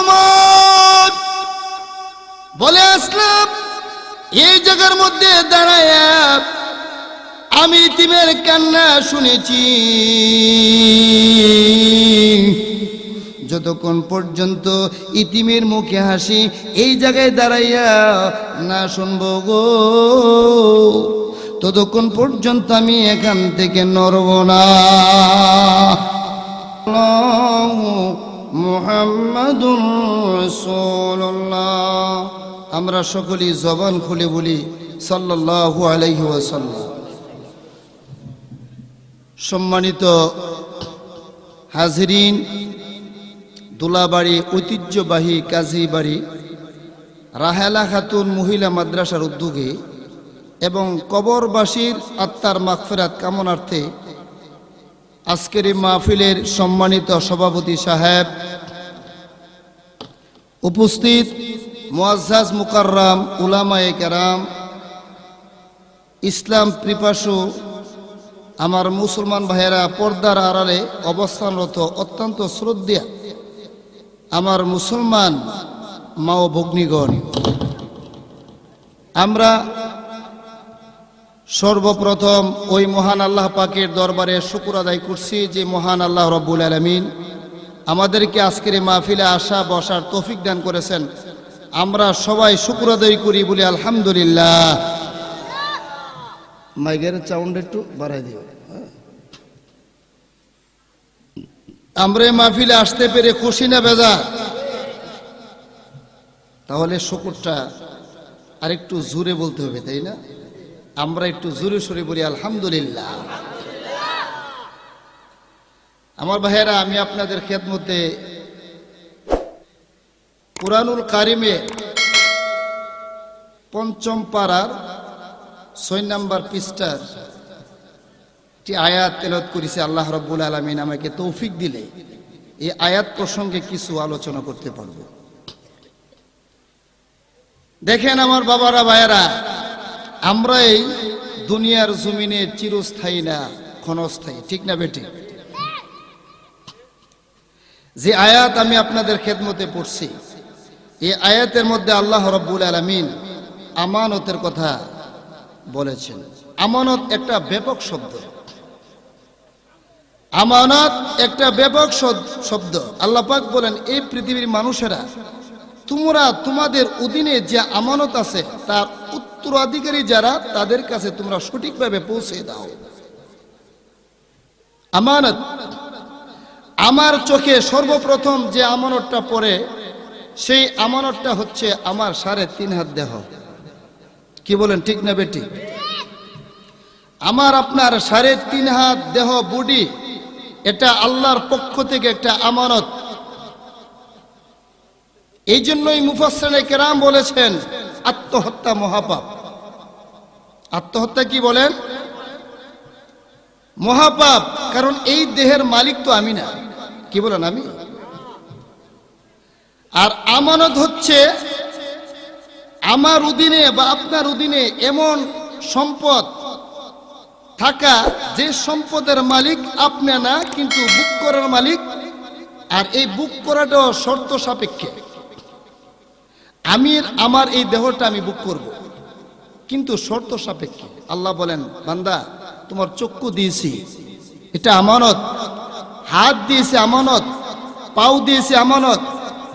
ওমর বলে আসলাম এই জায়গার মধ্যে দাঁড়ায় আমি ইতিমের কান্না শুনেছি, যতক্ষণ পর্যন্ত ইতিমের মুখে হাসি এই জায়গায় দাঁড়াইয়া না শুনবো গো, ততক্ষণ পর্যন্ত আমি এখান থেকে নড়ব না। মুহাম্মাদুর রাসূলুল্লাহ। আমরা সকলেই জবান খুলে বলি সাল্লাল্লাহু আলাইহি ওয়াসাল্লাম। সম্মানিত হাজরিন, দোলাবাড়ি ঐতিহ্যবাহী কাজীবাড়ি রাহেলা খাতুন মহিলা মাদ্রাসার উদ্যোগে এবং কবরবাসীর আত্মার মাগফিরাত কামনার্থে আজকের এই মাহফিলের সম্মানিত সভাপতি সাহেব, উপস্থিত মুআজ্জাজ মুকাররম উলামায়ে কেরাম, ইসলাম পিপাসু আমার মুসলমান ভাইয়েরা, পর্দার আড়ালে অবস্থানরত অত্যন্ত শ্রদ্ধেয় আমার মুসলমান মা ও ভগ্নীগণ, আমরা সর্বপ্রথম ওই মহান আল্লাহ পাকের দরবারে শুকর আদায় করছি যে মহান আল্লাহ রব্বুল আলামিন আমাদেরকে আজকের এই মাহফিলে আসা বসার তৌফিক দান করেছেন। আমরা সবাই শুকর আদায় করি বলি আলহামদুলিল্লাহ। মাইকের সাউন্ড একটু বাড়াই দিও। আমরা এই মাহফিলে আসতে পেরে খুশি না বেজার? তাহলে শুকরটা আরেকটু জোরে বলতে হবে, তাই না? আমরা একটু জোরে সরে বলি আলহামদুলিল্লাহ। আমার ভাইয়েরা, আমি আপনাদের খেদমতে কুরআনুল কারিমে ৫ম পারার ৬ নম্বর পৃষ্ঠার একটি আয়াত তেলাওয়াত করেছে। আল্লাহ রাব্বুল আলামিন আমাকে তৌফিক দিলে এই আয়াত প্রসঙ্গে কিছু আলোচনা করতে পারব। দেখেন আমার বাবারা, ভাইয়েরা, আমরা এই দুনিয়ার জমিনে চিরস্থায়ী না, ক্ষণস্থায়ী, ঠিক না বেটি? যে আয়াত আমি আপনাদের খেদমতে পড়ছি, এই আয়াতের মধ্যে আল্লাহ রাব্বুল আলামিন আমানতের কথা বলেছেন। আমানত একটা ব্যাপক শব্দ, আমানত একটা ব্যাপক শব্দ। আল্লাহ পাক বলেন, এই পৃথিবীর মানুষেরা, তোমরা তোমাদের অধীনে যে আমানত আছে তার উত্তরাধিকারী যারা, তাদের কাছে তোমরা সঠিকভাবে পৌঁছে দাও। আমানত, আমার চোখে সর্বপ্রথম যে আমানতটা পড়ে সেই আমানতটা হচ্ছে আমার 3.5 হাত দেহ। কি বলেন, ঠিক না বেটি? আমার আপনার 3.5 হাত দেহ, বডি, এটা আল্লাহর পক্ষ থেকে একটা আমানত। এই জন্যই মুফাসসিরিনে কেরাম বলেছেন আত্মহত্যা মহাপাপ। আত্মহত্যা কি বলেন? মহাপাপ। কারণ এই দেহের মালিক তো আমি না। কি বলেন? আমি। আর আমানত হচ্ছে আমার অধীনে বা আপনার অধীনে এমন সম্পদ থাকা যে সম্পদের মালিক আপনি না, কিন্তু বুক করার মালিক। আর এই বুক করাটাও শর্ত সাপেক্ষে। আমার এই দেহটা আমি বুক করব, কিন্তু শর্ত সাপেক্ষে। আল্লাহ বলেন, বান্দা, তোমার চক্ষু দিয়েছি, এটা আমানত। হাত দিয়েছে আমানত, পাও দিয়েছে আমানত,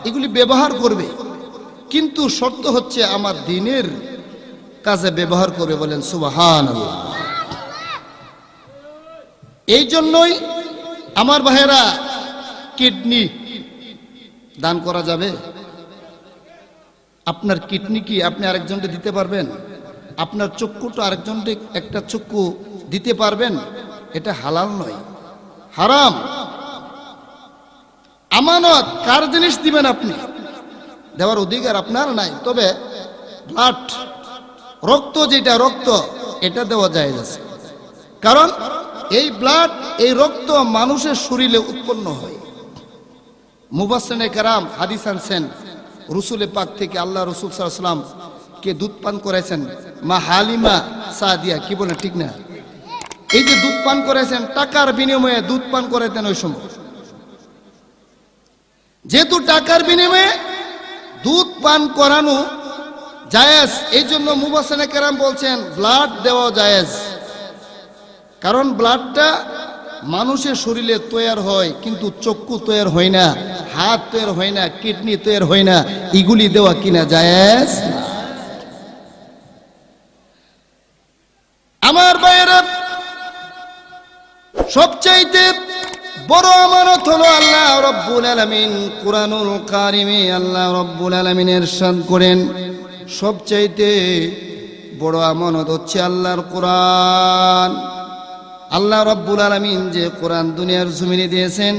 এগুলি ব্যবহার করবে, কিন্তু শর্ত হচ্ছে আমার দ্বীনের কাজে ব্যবহার করবে। বলেন সুবহানাল্লাহ। এই জন্যই আমার ভাইয়েরা, কিডনি দান করা যাবে? আপনার কিডনি কি আপনি আরেকজনকে দিতে পারবেন? আপনার চক্ষুটা আরেকজনকে একটা চক্ষু দিতে পারবেন? এটা হালাল নয়, হারাম। আমানত কার জিনিস দিবেন? আপনি দেওয়ার অধিকার আপনার নাই। তবে ব্লাড, রক্ত, যেটা রক্ত, এটা দেওয়া জায়েজ আছে। কারণ এই ব্লাড, এই রক্ত মানুষের শরীরে উৎপন্ন হয়। মুফাসসিরিনে কেরাম হাদিস আনছেন রাসূলে পাক থেকে, আল্লাহ রাসূল সাল্লাল্লাহু আলাইহি ওয়াসাল্লাম কে দুধ পান করেছেন মা হালিমা সাদিয়া। কি বলে, ঠিক না? এই যে দুধ পান করেছেন, টাকার বিনিময়ে দুধ পান করেছেন ওই সময়। যেহেতু টাকার বিনিময়ে দুধ পান করানো জায়েজ, এই জন্য মুফাসসিরিনে কেরাম বলছেন ব্লাড দেওয়া জায়েজ। কারণ ব্লাডটা মানুষের শরীরে তৈরি হয়, কিন্তু চক্ষু তৈরি হয় না, হাত তৈরি হয় না, কিডনি তৈরি হয় না, এগুলি দেওয়া কিনা জায়েজ। আমার ভাইয়েরা, সবচাইতে বড় আমানত হলো আল্লাহ রাব্বুল আলামিন কুরআনুল কারিমে আল্লাহ রাব্বুল আলামিন ইরশাদ করেন, সবচাইতে বড় আমানত হচ্ছে আল্লাহর কোরআন। আল্লাহ রাব্বুল আলামিন যে কোরআন দুনিয়ার জমিনে দিয়েছেন,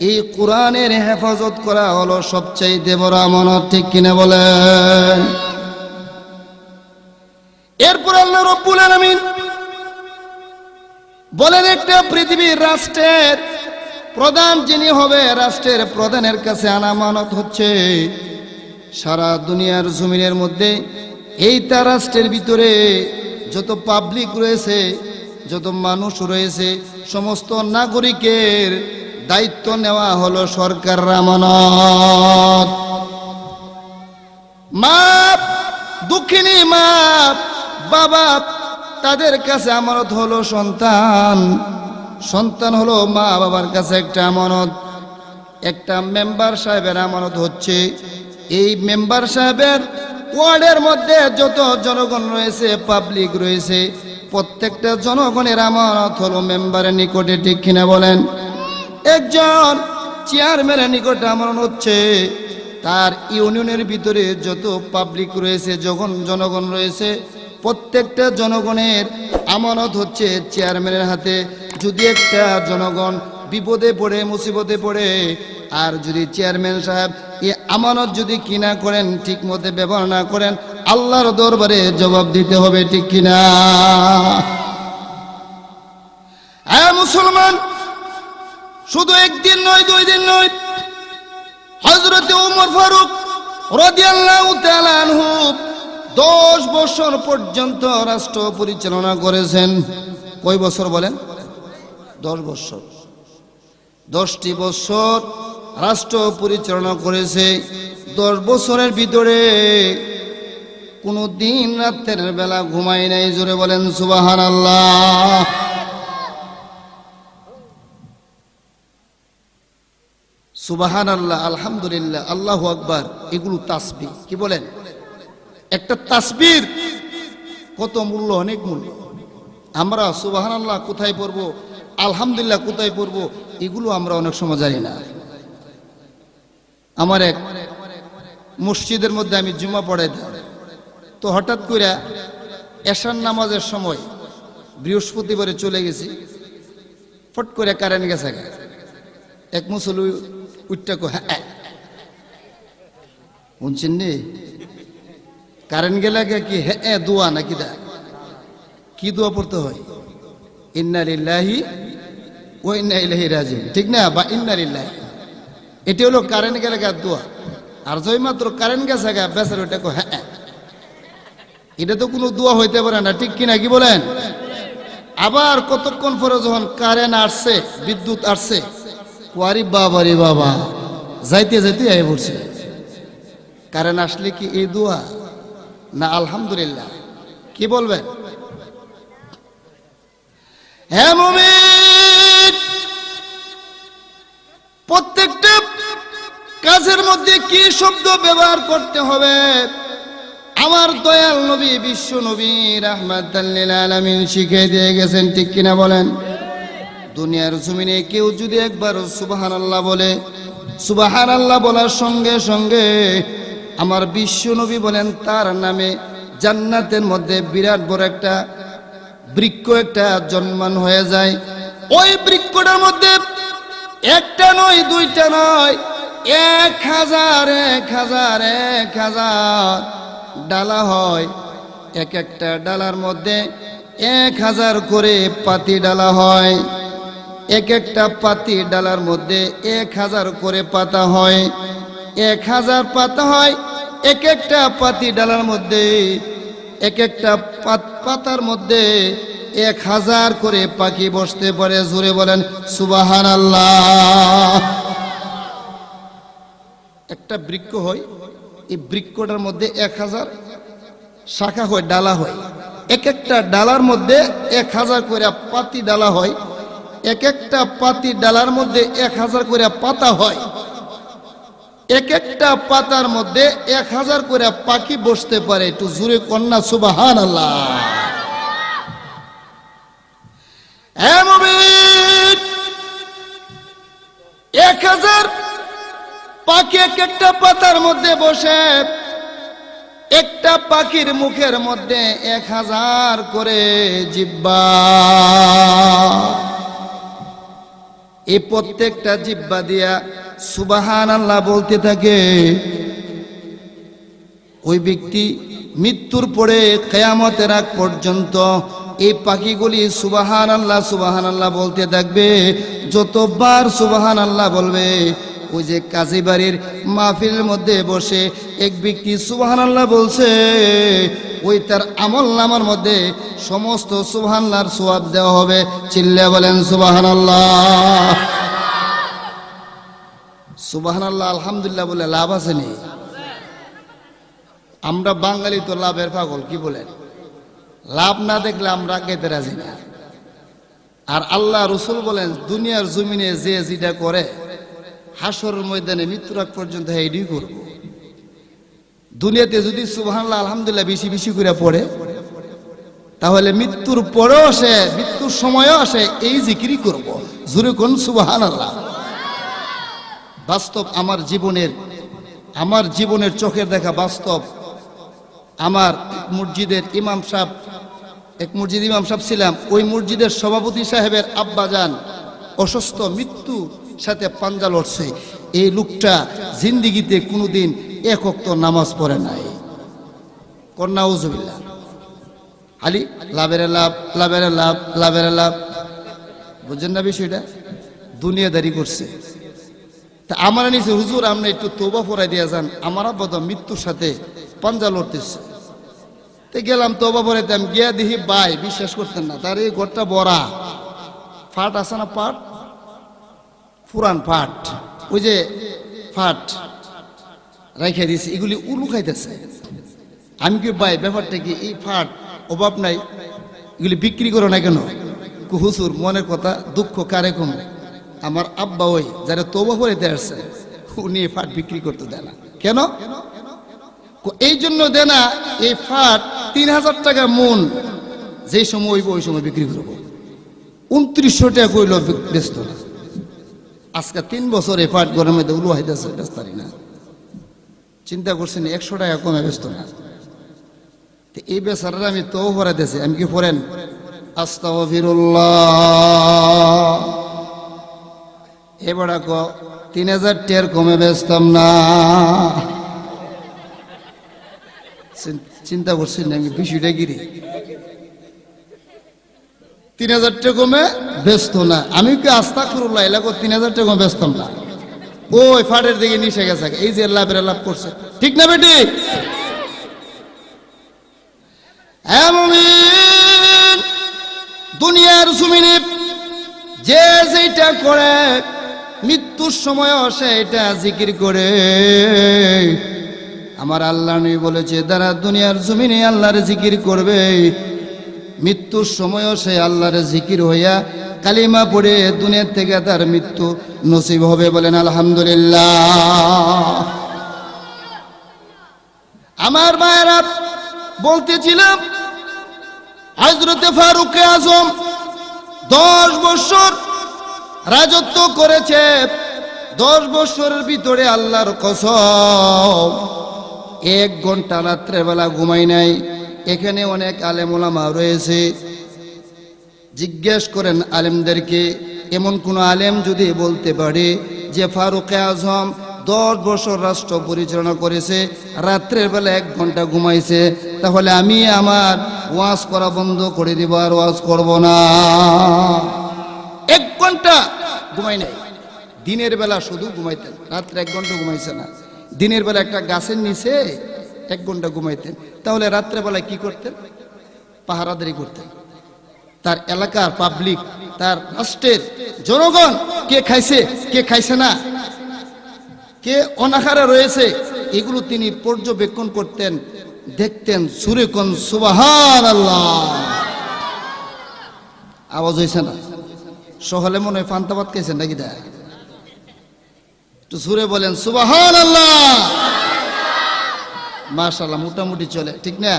এই কোরআনের হেফাজত করা হলো সবচাইতে বড় আমানত, ঠিক কিনা বলেন? এরপর আল্লাহ রাব্বুল আলামিন বলেন, একটা পৃথিবীর রাষ্ট্রের প্রধান যিনি হবে, রাষ্ট্রের প্রধানের কাছে আমানত হচ্ছে সারা দুনিয়ার জমিনের মধ্যে এইটা রাষ্ট্রের ভিতরে যত পাবলিক রয়েছে, যত মানুষ রয়েছে, সমস্ত নাগরিকের দায়িত্ব নেওয়া হলো সরকারের আমানত। মা দুঃখিনী মা বাবা, তাদের কাছে আমানত হলো সন্তান, সন্তান হলো মা বাবার কাছে একটা আমানত। একটা মেম্বার সাহেবের আমানত হচ্ছে, এই মেম্বার সাহেবের ওয়ার্ডের মধ্যে যত জনগণ রয়েছে, পাবলিক রয়েছে, প্রত্যেকটা জনগণের আমানত হলো মেম্বারের নিকটে, ঠিক কিনা বলেন? একজন চেয়ারম্যানের নিকটে আমানত হচ্ছে তার ইউনিয়নের ভিতরে যত পাবলিক রয়েছে, জনগণ রয়েছে, প্রত্যেকটা জনগণের আমানত হচ্ছে চেয়ারম্যানের হাতে। যদি একটা জনগণ বিপদে পড়ে, মুসিবতে পড়ে, আর যদি চেয়ারম্যান সাহেব এই আমানত যদি কিনা করেন, ঠিক মতো ব্যবহার না করেন, আল্লাহর দরবারে জবাব দিতে হবে, ঠিক কিনা? হ্যাঁ মুসলমান, শুধু একদিন নয়, 2 দিন নয়, হযরত ওমর ফারুক রাদিয়াল্লাহু তাআলা আনহু 10 বছর পর্যন্ত রাষ্ট্র পরিচালনা করেছেন। কয় বছর বলেন? 10 বছর। 10টি বছর রাষ্ট্র পরিচালনা করেছে। 10 বছরের ভিতরে কোনো দিন রাতের বেলা ঘুমায় নাই। জোরে বলেন সুবহানাল্লাহ। সুবহানাল্লাহ, আলহামদুলিল্লাহ, আল্লাহু আকবার, এগুলো তাসবিহ। কি বলেন? একটা তাসবির কত মূল্য, অনেক মূল্য। আমরা সুবহানাল্লাহ কোথায় পড়বো, আলহামদুলিল্লাহ কোথায় পড়বো, এগুলো আমরা অনেক সময় জানি না। আমার এক মসজিদের মধ্যে আমি জুমা পড়াইতাম, তো হঠাৎ করে এশার নামাজের সময় বৃহস্পতিবারে চলে গেছি, ফট করে কারেন্ট গেছে। এক মুসল্লি উঠটা কো, হ্যাঁ শুনছেন নি, কারেন্ট গেলে কি হ্যাঁ দোয়া নাকি? দা কি দোয়া পড়তে হয়? ইন্না লিল্লাহি ওয়া ইন্না ইলাইহি রাজিউন, ঠিক না? বা ইন্না লিল্লাহি, এটা হলো কারেন্ট গেলে গা দোয়া। আর যই মাত্র কারেন্ট গেছে গা বেচার ওইটা কো হ্যাঁ, এটা তো কোনো দোয়া হইতে পারে না, ঠিক কিনা? কি বলেন? আবার কতক্ষণ পরে যখন কারেন্ট আসছে, বিদ্যুৎ আসছে, ওয়ারি বাবা রে বাবা, যাইতে যাইতে আয় পড়ছে। কারেন্ট আসলে কি এই দোয়া না আলহামদুলিল্লাহ? কি বলবেন? হ্যাঁ মুমিন, প্রত্যেকটা কাজের মধ্যে কি শব্দ ব্যবহার করতে হবে আমার দয়াল নবী, বিশ্ব নবী রাহমাতাল লিল আলামিন শিখিয়ে দিয়ে গেছেন, ঠিক কিনা বলেন? দুনিয়ার জমিনে কেউ যদি একবার সুবহানাল্লাহ বলে, সুবহানাল্লাহ বলার সঙ্গে সঙ্গে আমার বিশ্ব নবী বলেন তার নামে জান্নাতের মধ্যে বিরাট বড় একটা বৃক্ষ একটা জন্মান হয়ে যায়। ওই বৃক্ষটার মধ্যে একটা নয়, দুইটা নয়, 1000 ডালা হয়। এক একটা ডালার মধ্যে 1000 করে পাতি ডালা হয়। এক একটা পাতি ডালার মধ্যে 1000 করে পাতা হয়। 1000 পাতা হয় এক একটা পাতি ডালার মধ্যে। এক একটা পাতার মধ্যে 1000 করে পাখি বসতে পারে। জোরে বলেন সুবহানাল্লাহ। একটা বৃক্ষ হয়, এই বৃক্ষটার মধ্যে 1000 শাখা হয়, ডালা হয়। এক একটা ডালার মধ্যে 1000 করে পাতি ডালা হয়। এক একটা পাতি ডালার মধ্যে 1000 করে পাতা হয়। এক একটা পাতার মধ্যে 1000 করে পাখি বসতে পারে। একটু জোরে কন্যা সুবহানাল্লাহ। মুমিন, 1000 পাখি এক একটা পাতার মধ্যে বসে। একটা পাখির মুখের মধ্যে 1000 করে জিহ্বা। এই প্রত্যেকটা জিহ্বা দিয়া সুবহানাল্লাহ বলতে থাকে। ওই ব্যক্তি মৃত্যুর পরে কিয়ামতের আগ পর্যন্ত এই পাখিগুলি সুবহানাল্লাহ সুবহানাল্লাহ বলতে থাকবে। যতবার সুবহানাল্লাহ বলবে, ওই যে কাজী বাড়ির মাহফিলের মধ্যে বসে এক ব্যক্তি সুবহানাল্লাহ বলছে, ওই তার আমল নামার মধ্যে সমস্ত সুবহানাল্লাহর সওয়াব দেওয়া হবে। চিল্লা বলেন সুবহানাল্লাহ। সুবহানাল্লাহ আলহামদুলিল্লাহ বলে লাভ আছে নি? আমরা বাঙালি তো লাভের পাগল, কি বলেন? লাভ না দেখলে আমরা খেতে রাজি না। আর আল্লাহ রসুল বলেন, দুনিয়ার জমিনে যে যেটা করে হাসরের ময়দানে মৃত্যুর আগ পর্যন্ত এইটাই করব। দুনিয়াতে যদি সুবহানাল্লাহ আলহামদুলিল্লাহ বেশি বেশি করে পড়ে, তাহলে মৃত্যুর পরেও আসে, মৃত্যুর সময়ও আসে এই জিকিরই করব। জোরে কোন সুবহানাল্লাহ। বাস্তব আমার জীবনের চোখের দেখা বাস্তব। আমার মসজিদের ইমাম সাহেব, এক মসজিদ ইমাম সাহেব ছিলাম, ওই মসজিদের সভাপতি সাহেবের আব্বাজান অসুস্থ, মৃত্যু সাথে পাঞ্জা লড়ছে। এই লোকটা জিন্দিগিতে কোনোদিন এক ওয়াক্ত নামাজ পড়ে নাই। কন্যা উজুবিল্লাহ। খালি লাভের লাভ, লাভের লাভ, লাভের লাভ। বুঝছেন না বিষয়টা? দুনিয়াদারি করছে। তা আমার নিচে, হুজুর আপনি একটু তওবা পড়াই দিয়ে যান, আমার আব্বা তো মৃত্যুর সাথে পাঞ্জা লড়তেছে। তো গেলাম তওবা পড়াইতাম, গিয়া দেখি ভাই বিশ্বাস করতেন না, তার এই ঘরটা বড়া ফাট আছে না, পাট পুরান ফাট, ওই যে ফাট রাইখা দিয়েছে, এগুলি উলু খাইতেছে। আমি কি ভাই ব্যাপারটা কি, এই ফাট অভাব নাই, এগুলি বিক্রি করো না কেন? হুজুর মনের কথা, দুঃখ কারে কম, আমার আব্বা ওই যারা তওবা পড়াইতে আসছে উনি এই ফাট বিক্রি করতে দেয় না। কেন? এই জন্য দেয় না, এই ফাট 3000 টাকা মন, যেই সময় হইব ওই সময় বিক্রি করবো। 2900 টাকা কইল ব্যস্ত না। আজকে 3 বছর এই ফাট গরমে উলু হাইতেছে, ব্যস্ত না। চিন্তা করছেন 100 টাকা কমে ব্যস্ত না। এই বেচারা আমি তওবা পড়াইতেছি, আমি কি পড়েন আস্তাগফিরুল্লাহ, এবার 3000 টের কমে বেচতাম না। চিন্তা করছেন আমি বিষয়টা গিরি, 3000 টাকা কমে ব্যস্ত না। আমি কি আস্তাগফিরুল্লাহ এলাকা 3000 টাকা কমে বেচতাম না। ওই ফাটের দিকে নিশে গেছে, এই যে লাভের লাভ করছে, ঠিক না বেটি? মুমিন, দুনিয়ার জমিনে যে যেটা করে মৃত্যুর সময় সে এটা জিকির করে। আমার আল্লাহ নবী বলেছে, যারা দুনিয়ার জমিনে আল্লাহর জিকির করবে, মৃত্যুর সময়ও সে আল্লাহর জিকির হইয়া কালিমা পড়ে দুনিয়া থেকে তার মৃত্যু নসিব হবে। বলেন আলহামদুলিল্লাহ। আমার ভাইয়েরা, বলতেছিলাম হযরতে ফারুক আজম 10 বছর রাজত্ব করেছে। 10 বছরের ভিতরে আল্লাহর কসম 1 ঘন্টা রাত্রে বেলা ঘুমাই নাই। এখানে অনেক আলেম ওলামা রয়েছে, জিজ্ঞেস করেন আলেমদেরকে, এমন কোন আলেম যদি বলতে পারে যে ফারুক আজম 10 বছর রাষ্ট্র পরিচালনা করেছে, রাত্রের বেলা 1 ঘন্টা ঘুমাইছে, তাহলে আমি আমার ওয়াজ করা বন্ধ করে দিব, আর ওয়াজ করব না। 1 ঘন্টা ঘুমাই নাই। দিনের বেলা শুধু ঘুমাইতেন, রাত্রে 1 ঘন্টা ঘুমাইছে না। দিনের বেলা একটা গাছের নিচে 1 ঘন্টা ঘুমাইতেন, তাহলে রাত্রে বেলায় কি করতেন? পাহারাদারি করতেন। তার এলাকার পাবলিক, তার রাষ্ট্রের জনগণ কে খাইছে কে খাইছে না, কে অনাহারে রয়েছে এগুলো তিনি পর্যবেক্ষণ করতেন, দেখতেন। সুরে কোন সুবহানাল্লাহ, আওয়াজ হয়েছে না? সহলে মনে হয় ফান্তাবাদ খেয়েছেন নাকি? দা একটু সুরে বলেন সুবহানাল্লাহ। মাশাআল্লাহ, মোটামুটি চলে, ঠিক না?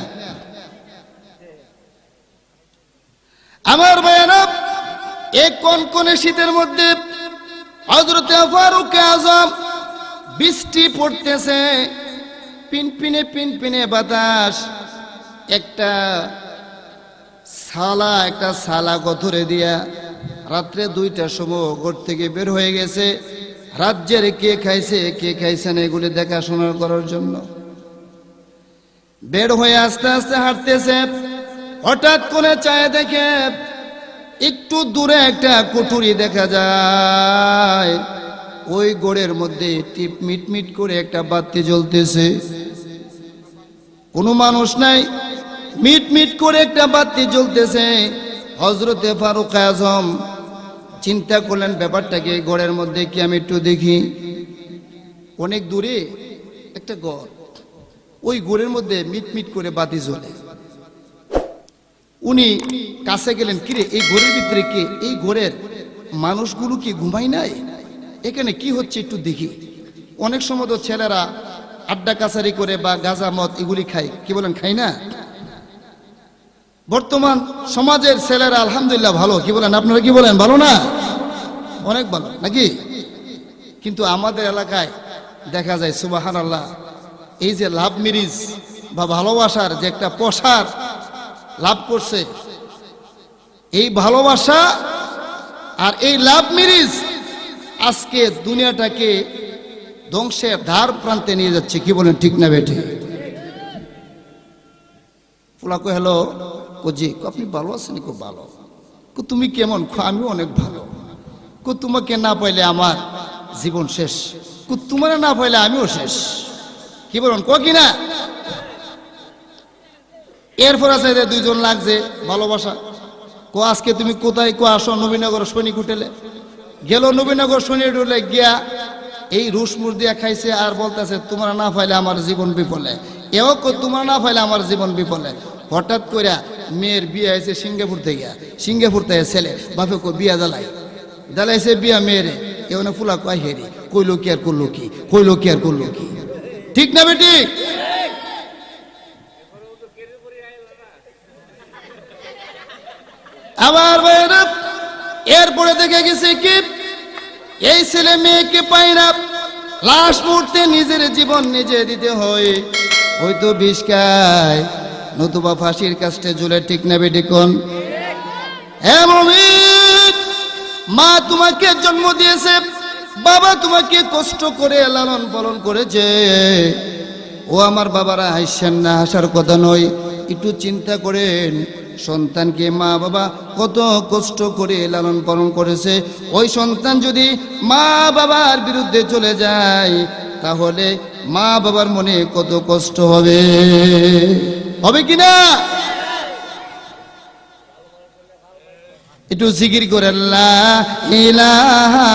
আমার ভাইয়েরা, এই কনকনে শীতের মধ্যে হযরত ফারুক আযম, বৃষ্টি পড়তেছে, পিনপিনে পিনপিনে বাতাস, একটা সালা গথরে দিয়া রাত্রে 2টার সময় ঘর থেকে বের হয়ে গেছে রাজ্যের কে খাইছে না এগুলি দেখাশোনা করার জন্য। বের হয়ে আস্তে আস্তে হাঁটতেছে, হঠাৎ করে চায় দেখে একটু দূরে একটা কুঠুরি দেখা যায়। ওই গোড়ের মধ্যে টিপ মিটমিট করে একটা বাতি জ্বলতেছে, কোনো মানুষ নাই, মিটমিট করে একটা বাতি জ্বলতেছে। হযরতে ফারুক আযম চিন্তা করলেন ব্যাপারটাকে, গোড়ের মধ্যে কি, আমি একটু দেখি। অনেক দূরে একটা গড়, ওই গোড়ের মধ্যে মিটমিট করে বাতি জ্বলে। উনি কাছে গেলেন, কিরে এই ঘরের ভিতরে কে? এই ঘরের মানুষগুলো কি ঘুমাই নাই? এখানে কি হচ্ছে একটু দেখি। অনেক সময় তো ছেলেরা আড্ডা কাছারি করে বা গাঁজা মদ এগুলি খায়, কি বলেন, খাই না? বর্তমান সমাজের ছেলেরা আলহামদুলিল্লাহ ভালো, কি বলেন আপনারা? কি বলেন, ভালো না? অনেক ভালো নাকি? কিন্তু আমাদের এলাকায় দেখা যায় সুবহানাল্লাহ, এই যে লাভ ম্যারেজ বা ভালোবাসার যে একটা প্রসার লাভ করছে, এই ভালোবাসা আর এই লাভ ম্যারেজ আজকে দুনিয়াটাকে ধ্বংসের ধার প্রান্তে নিয়ে যাচ্ছে, কি বলেন, ঠিক না বেঠে? ফুলা কো হ্যালো, জি আপনি ভালো আছেন? খুব ভালো। তুমি কেমন? আমি অনেক ভালো। তোমাকে না পাইলে আমার জীবন শেষ, তোমার না পাইলে আমিও শেষ, কি বলেন, কি না? এরপর আছে দুইজন লাগছে ভালোবাসা। আজকে তুমি কোথায়? আসো নবীনগর সৈনিক হোটেলে। গেল নবীনগর সৈনিক হোটেলে গিয়া এই রুসমুর দিয়া খাইছে আর বলতেছে তোমরা না পাইলে আমার জীবন বিফলে। এও তোমরা না পাইলে আমার জীবন বিফলে। হঠাৎ করে মেয়ের বিয়ে হয়েছে সিঙ্গাপুর থেকে, সিঙ্গাপুর থেকে ছেলে বাপে বিয়া জ্বালাইছে বিয়া মেয়েরে। এখানে ফুলা কয় হেরি, কইলো কি আর করলো কি, কইলো কি আর করলো কি, ঠিক না বেটি? আমার ভাইয়েরা, এরপরে দেখে গেছে কি এই ছেলে মেয়েকে পায় না, লাস্ট মুহূর্তে নিজের জীবন নিজে দিতে হয়, হয়তো বিষ খায় নতুবা ফাঁসির কাছে ঝুলে, ঠিক না বেটি? কোন মা তোমাকে জন্ম দিয়েছে, বাবা তোমাকে কষ্ট করে লালন পালন করেছে, ও আমার বাবারা হাসছেন না, হাসার কথা নয়। একটু চিন্তা করেন, সন্তানকে মা বাবা কত কষ্ট করে লালন পালন করেছে। ওই সন্তান যদি মা বাবার বিরুদ্ধে চলে যায় তাহলে মা বাবার মনে কত কষ্ট হবে, হবে কিনা? একটু জিকির করে লা ইলাহা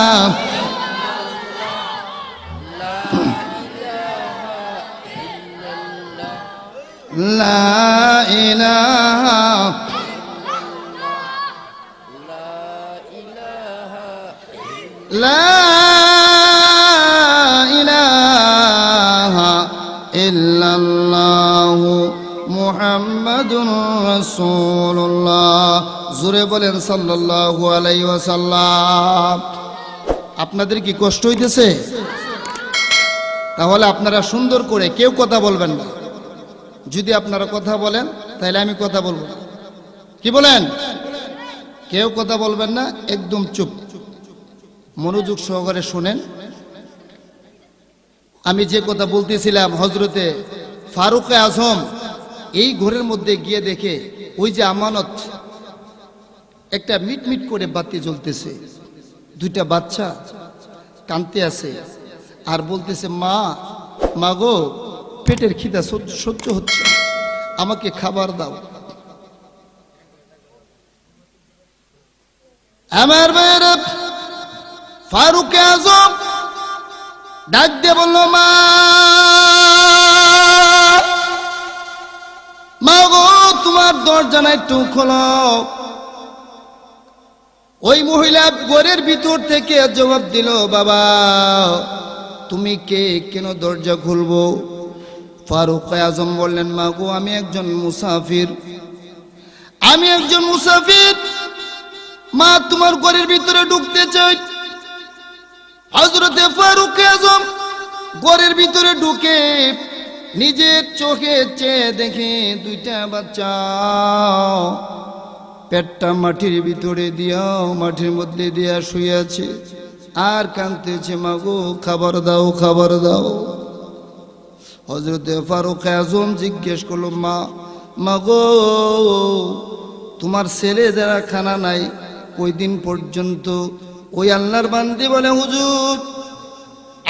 লা ইলাহা লা ইলাহা ইল্লাল্লাহু মুহাম্মাদুর রাসূলুল্লাহ। জোরে বলেন সাল্লাল্লাহু আলাইহি ওয়াসাল্লাম। আপনাদের কি কষ্ট হইতেছে? তাহলে আপনারা সুন্দর করে কেউ কথা বলবেন না। যদি আপনারা কথা বলেন তাহলে আমি কথা বলবো না, কি বলেন? কেউ কথা বলবেন না, একদম চুপ, মনোযোগ সহকারে শুনেন। আমি যে কথা বলতেছিলাম, হযরতে ফারুক আযম এই ঘরের মধ্যে গিয়ে দেখে ওই যে আমানত, একটা মিটমিট করে বাতি জ্বলতেছে, দুইটা বাচ্চা কাঁদতে আছে আর বলতেছে মা, মা গো, পেটের খিদা সহ্য হচ্ছে, আমাকে খাবার দাও। আমার ভাইয়েরা, ফারুক আযম ডাক দিয়ে বলল, মা মা গো, তোমার দরজা না একটু খোলো। ওই মহিলা ঘরের ভিতর থেকে জবাব দিল, বাবা তুমি কে, কেন দরজা খুলবো? ফারুক আজম বললেন, মা গো আমি একজন মুসাফির, আমি একজন মুসাফির, মা তোমার ঘরের ভিতরে ঢুকতে চাই। হযরতে ফারুক আজম ঘরের ভিতরে ঢুকে নিজের চোখে চেয়ে দেখে দুইটা বাচ্চা পেটটা মাটির ভিতরে দিয়া, মাটির মধ্যে দিয়া শুয়ে আছে আর কাঁদতেছে, মা গো খাবার দাও, খাবার দাও। হযরতে ফারুক আজম জিজ্ঞেস করলো, মা গো তোমার ছেলে যারা খানা নাই ওই দিন পর্যন্ত? ওই আল্লাহর বান্দি বলে, হুজুর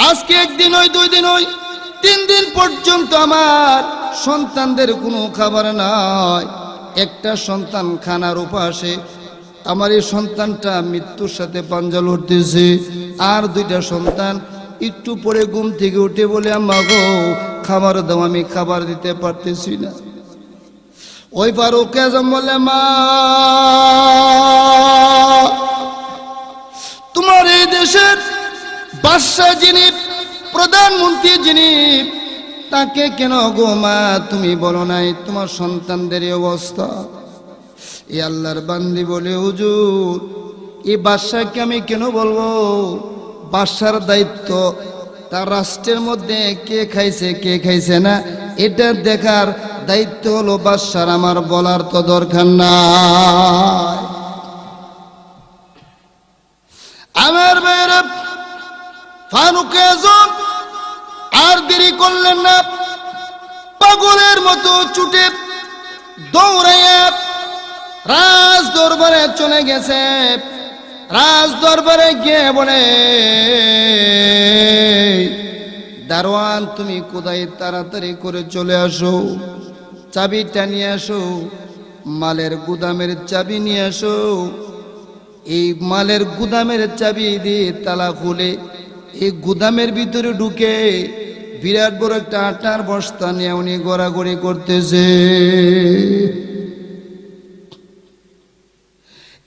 আজকে একদিন ওই, 2 দিন ওই, 3 দিন পর্যন্ত আমার সন্তানদের কোনো খাবার নাই। একটা সন্তান খানার উপাসে, আমার এই সন্তানটা মৃত্যুর সাথে পাঞ্জা লড়তেছে, আর 2টা সন্তান একটু পরে ঘুম থেকে উঠে বলে, আম্মা গো খাবার দাও, আমি খাবার দিতে পারতেছি না। ওই ফারুক আজম বলে, মা তোমার এই দেশের বাদশা যিনি, প্রধানমন্ত্রী যিনি, তাকে কেন গো মা তুমি বলো নাই তোমার সন্তানদের অবস্থা? এই আল্লাহর বান্দি বলে, হুজুর এই বাদশাকে আমি কেন বলবো? বাদশার দায়িত্ব তার রাষ্ট্রের মধ্যে কে খাইছে কে খাইছে না এটা দেখার দায়িত্ব হলো বাদশার, আমার বলার তো দরকার নাই। আমার ভাইরা, ফারুক আজম আর দেরি করলেন না, পাগলের মতো ছুটে দৌড়াইয়া রাজ দরবারে চলে গেছে। রাজ দরবারে গিয়ে বলে, দারোয়ান তুমি কোথায়, তাড়াতাড়ি করে চলে আসো, চাবিটা নিয়ে আসো, মালের গুদামের চাবি নিয়ে আসো। এই মালের গুদামের চাবি দিয়ে তালা খুলে এই গুদামের ভিতরে ঢুকে বিরাট বড় একটা আটার বস্তা নিয়ে উনি গড়াগড়ি করতেছে।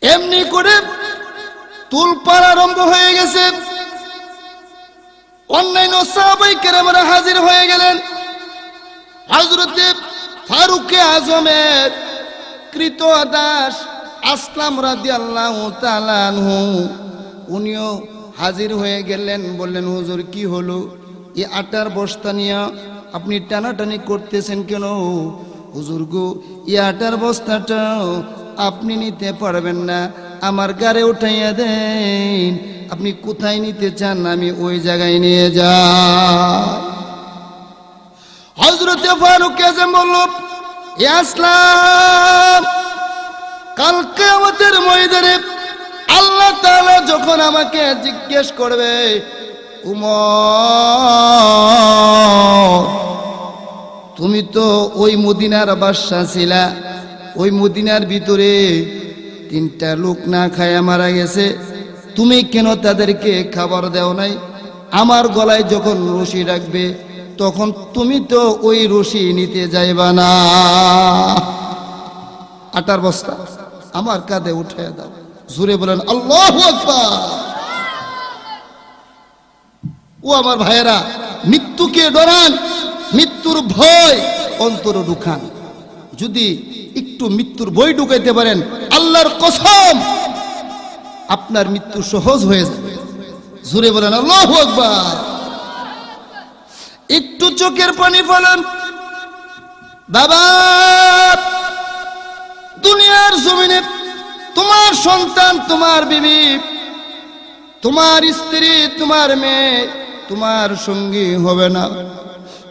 এমনি করে তুলপাড় আরম্ভ হয়ে গেছে। অন্যান্য সাহাবায়ে কেরামরা হাজির হয়ে গেলেন। হযরতে ফারুক আজমের কৃত দাস আসলাম রাদিয়াল্লাহু তাআলা আনহু উনিও হাজির হয়ে গেলেন। বললেন, হুজুর কি হলো, এই আটার বস্তা নিয়ে আপনি টানাটানি করতেছেন কেন? হুজুর গো, এই আটার বস্তাটা আপনি নিতে পারবেন না, আমার গাড়ি উঠাইয়া দেন। আপনি কোথায় নিতে চান আমি ওই জায়গায় নিয়ে যাই। হযরতে ফারুক আজম বলল, ইয়া আসলাম, কাল কিয়ামতের ময়দানে আল্লাহ তাআলা যখন আমাকে জিজ্ঞেস করবে, উমর তুমি তো ওই মদিনার বাদশা ছিলা, ওই মদিনার ভিতরে 3টা লোক না খায়া মারা গেছে, তুমি কেন তাদেরকে খাবার দাও নাই? আমার গলায় যখন রশি রাখবে তখন তুমি তো ওই রশি নিতে যাইবা না। আটার বস্তা আমার কাঁধে উঠাইয়া দাও। জোরে বলেন আল্লাহু আকবার। ও আমার ভাইয়েরা, মৃত্যুকে ডরান, মৃত্যুর ভয় অন্তরে ঢুকান। যদি একটু মৃত্যুর ভয় ঢুকাইতে পারেন, আল্লাহর কসম আপনার মৃত্যু সহজ হয়ে যাবে। জোরে বলেন আল্লাহু আকবার। একটু চোখের পানি ফেলেন। বাবা, দুনিয়ার জমিনে তোমার সন্তান, তোমার বিবি, তোমার স্ত্রী, তোমার মেয়ে তোমার সঙ্গী হবে না।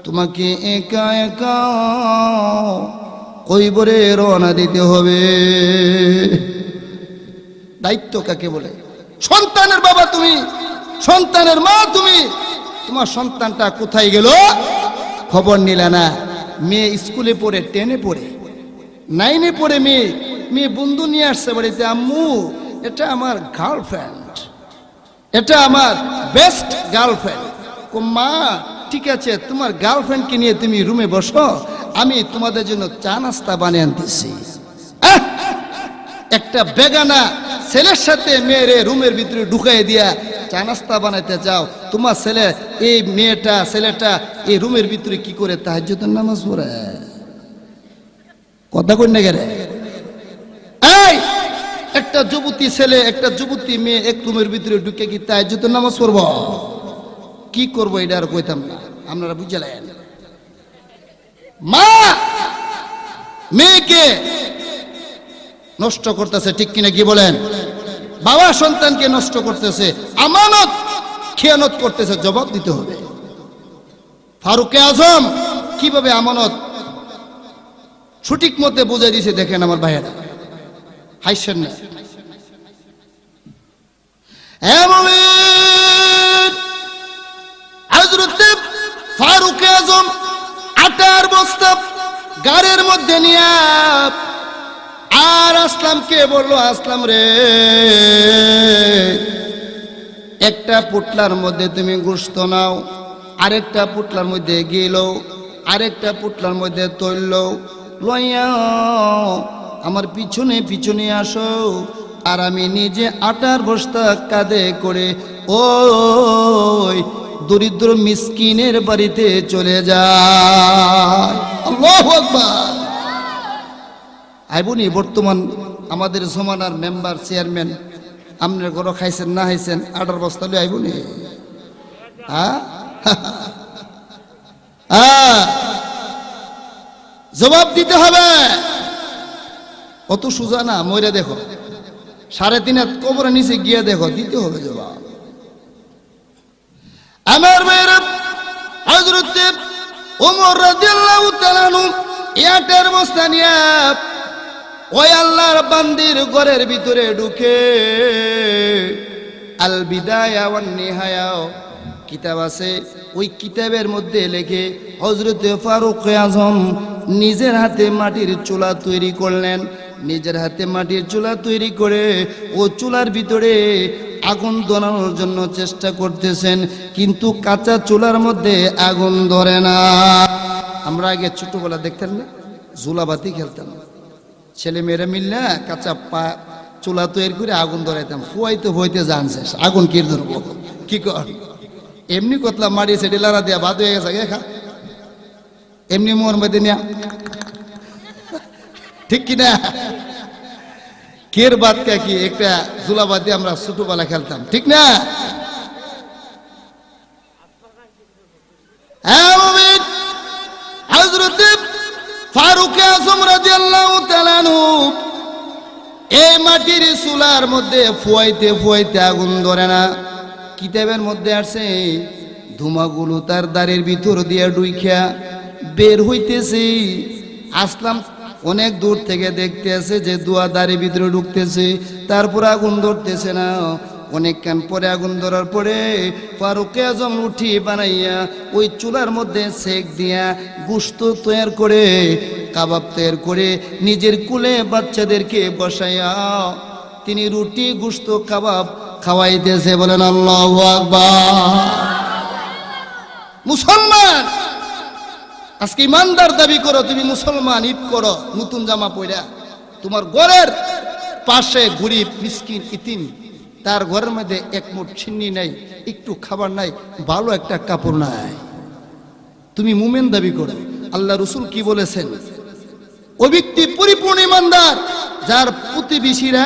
তোমাকে একা একা কবরে রওনা দিতে হবে। দায়িত্ব কাকে বলে? সন্তানের বাবা তুমি, সন্তানের মা তুমি। তোমার সন্তানটা কোথায় গেল খবর নিলে না। মেয়ে স্কুলে পড়ে, 10-এ পড়ে, 9-এ পড়ে, মেয়ে বন্ধু নিয়ে আসছে বাড়িতে, আম্মু এটা আমার গার্লফ্রেন্ড, এটা আমার বেস্ট গার্লফ্রেন্ড। মা ঠিক আছে, তোমার গার্লফ্রেন্ডকে নিয়ে তুমি রুমে বসো, আমি তোমাদের জন্য চা নাস্তা বানিয়ে আনতেছি। একটা বেগানা ছেলের সাথে মেয়েরে রুমের ভিতরে ঢুকাই দিয়া চা নাস্তা বানাইতে যাও, তোমার ছেলে এই ছেলেটা এই রুমের ভিতরে কি করে তাহাজ্জুদের নামাজ পড়ে? কথা কই না গেলে? এই একটা যুবতী ছেলে একটা যুবতী মেয়ে এক রুমের ভিতরে ঢুকে কি তাহাজ্জুদের নামাজ পড়ব? কি করবো এটা আর কইতাম না, আপনারা বুঝলেন। মা মেয়েকে নষ্ট করতেছে, ঠিক কিনা কি বলেন? বাবা সন্তানকে নষ্ট করতেছে, আমানত খেয়ানত করতেছে, জবাব দিতে হবে। ফারুকে আজম কিভাবে আমানত সঠিক মতে বুঝাই দিয়েছে দেখেন আমার ভাইয়েরা, হাইছেন না? হযরতে ফারুকে আজম আটার বস্তা গাড়ির মধ্যে নিয়ে আর আসলামকে বললো, আসলাম রে, একটা পুটলার মধ্যে তুমি গোশত নাও, আরেকটা পুটলার মধ্যে গিল, আরেকটা পুটলার মধ্যে তৈল লইয়া আমার পিছনে পিছনে আসো, আর আমি নিজে আটার বস্তা কাঁধে করে ওই দরিদ্র মিসকিনের বাড়িতে চলে যায়। আল্লাহু আকবার। আইবুনি বর্তমান আমাদের জমানার মেম্বার চেয়ারম্যান, আপনার ঘর খাইছেন না খাইছেন, আটার বস্তা লই আইবুনি? জবাব দিতে হবে। অত সোজা না, মইরা দেখো, 3.5 হাত কবরের নিচে গিয়ে দেখো, দিতে হবে জবাব। আমার মেয়েরা, হযরত ওমর রাদিয়াল্লাহু তাআলা আনহু আটার বস্তা নিয়ে ওই আল্লাহর বান্দির ঘরের ভিতরে ঢুকে, আল বিদায়া ওয়ান নিহায়া কিতাব আছে, ওই কিতাবের মধ্যে লেখে হযরত ফারুক আজম নিজের হাতে মাটির চুলা তৈরি করলেন। নিজের হাতে মাটির চুলা তৈরি করে ও চুলার ভিতরে আগুন ধরানোর জন্য চেষ্টা করতেছেন, কিন্তু কাঁচা চুলার মধ্যে আগুন ধরে না। আমরা আগে ছোটবেলা দেখতেন না, জুলাবাতি খেলতাম, ছেলে মেয়েরা মিললে কাঁচা চুলা তৈরি করে আগুন ধরাইতাম, ফুয়াইতে ফুয়াইতে জানছে আগুন কি ধরবো, কি কর এমনি কতলা মারি সেটি লাড়া দিয়া ভাত হয়ে গেছে খা, এমনি মোর মধ্যে নিয়া, ঠিক কিনা? কের বাদ কে কি একটা জুলাবাতি আমরা ছোটবেলা খেলতাম, ঠিক না? হযরত ফারুক আজম রাদিয়াল্লাহু তাআলা আনহু এই মাটির চুলার মধ্যে ফুয়াইতে ফুয়াইতে আগুন ধরে না। কিতাবের মধ্যে আছে ধুমাগুলো তার দাড়ির ভিতর দিয়ে ডুইখা বের হইতেছে। আসলাম অনেক দূর থেকে দেখতে আছে যে দুয়া দাড়ির ভিতরে ঢুকতেছে, তারপর আগুন ধরতেছে না। অনেকক্ষণ পরে আগুন ধরার পরে ফারুক আজম উঠি বানাইয়া ওই চুলার মধ্যে সেক দিয়া গোশত তৈরি করে, কাবাব তৈরি করে নিজের কুলে বাচ্চাদেরকে বসাইয়া তিনি রুটি গোশত কাবাব খাওয়াইতেছে। বলেন আল্লাহু আকবার। মুসলমান আজকে ইমানদার দাবি করো, তুমি মুসলমান, ঈদ করো নতুন জামা পইরা, তোমার ঘরের পাশে গরিব মিসকিন ইতিম, তার ঘরের মধ্যে এক মুঠ ছিন্নি নাই, একটু খাবার নাই, ভালো একটা কাপড় নাই, তুমি মুমিন দাবি করো। আল্লাহ রাসূল কি বলেছেন? ওই ব্যক্তি পরিপূর্ণ ইমানদার যার প্রতিবেশীরা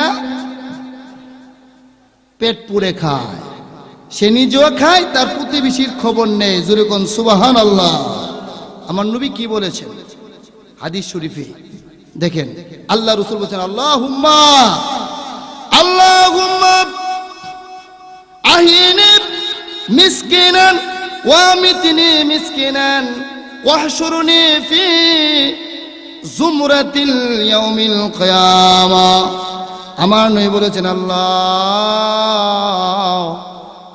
পেট পুরে খায়, সে নিজেও খায়, তার প্রতিবেশীর খবর নেই। জোরে কোন সুবহানাল্লাহ। আমার নবী কি বলেছেন হাদিস শরীফে দেখেন, আল্লাহ রাসূল বলেছেন, আল্লাহুম্মা আহিনি মিসকিনান ওয়া মিতনি মিসকিনান ওয়াহশুরনি ফি জুমরাতিল ইয়াউমিল কিয়ামা। আমার নবী বলেছেন, আল্লাহ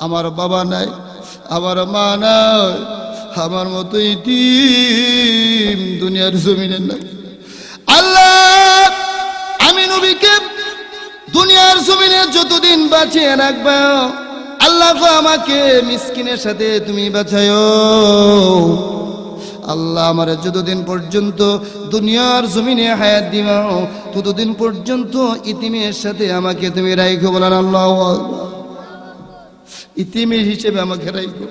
আমার বাবা নাই, আমার মা নাই, আমার মতো ইতিম দুনিয়ার জমিনে নাই, আল্লাহ আমি নবীকে দুনিয়ার জমিনে যতদিন বাঁচিয়ে রাখবা, আল্লাহ গো আমাকে মিসকিনের সাথে তুমি বাঁচায়ো। আল্লাহ আমার যতদিন পর্যন্ত দুনিয়ার জমিনে হায়াত দিবাও ততদিন পর্যন্ত ইতিমের সাথে আমাকে তুমি রাইখো। বলেন আল্লাহু আকবার। ইতিমের হিসেবে আমাকে রাইখো।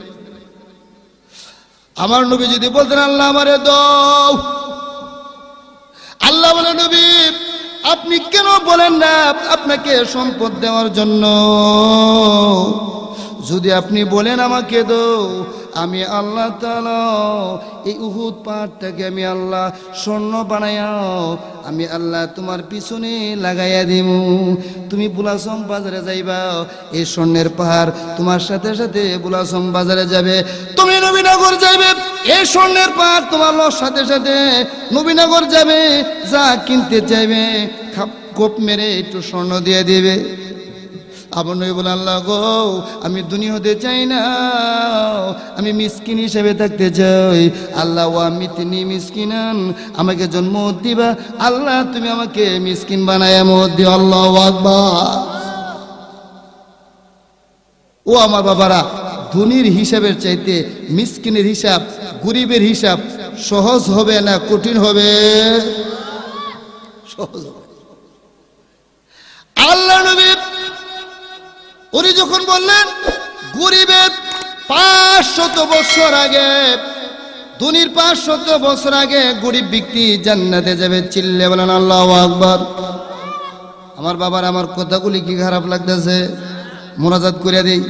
আমার নবী যদি বলতেন আল্লাহ আমারে দাও, আল্লাহ বলে নবী আপনি কেন বলেন না আপনাকে সম্পদ দেওয়ার জন্য? যদি আপনি বলেন আমাকে দাও, আমি আল্লাহ তাআলা এই উহুদ পাহাড়টাকে আমি আল্লাহ স্বর্ণ বানাইয়াও আমি আল্লাহ তোমার পিছনে লাগাইয়া দিব। তুমি বুলাসম বাজারে যাইবা, এই স্বর্ণের পাহাড় তোমার সাথে সাথে বুলাসম বাজারে যাবে। তুমি নবীনগর যাবে, এই স্বর্ণের পাহাড় তোমার সাথে সাথে নবীনগর যাবে। যা কিনতে চাইবে কোপ মেরে একটু স্বর্ণ দিয়ে দিবে। আমার নবী বলে আল্লাহ গো আমি দুনিয়া হতে চাই না, আমি মিসকিন হিসেবে থাকতে চাই। আল্লাহ ও আমি তিনি মিসকিনান, আমাকে জন্ম দিবা আল্লাহ, তুমি আমাকে মিসকিন বানায় মত দিও। আল্লাহু আকবার। ও আমার বাবারা, ধনীর হিসাবের চাইতে মিসকিনের হিসাব, গরিবের হিসাব সহজ হবে না কঠিন হবে? সহজ হবে। আল্লাহ নবী উনি যখন বললেন গরিবের 500 বছর আগে, ধনীর 500 বছর আগে গরিব ব্যক্তি জান্নাতে যাবে, চিল্লে বলেন আল্লাহু আকবার। আমার বাবার আমার কথাগুলি কি খারাপ লাগতেছে? মোনাজাত করে দেই।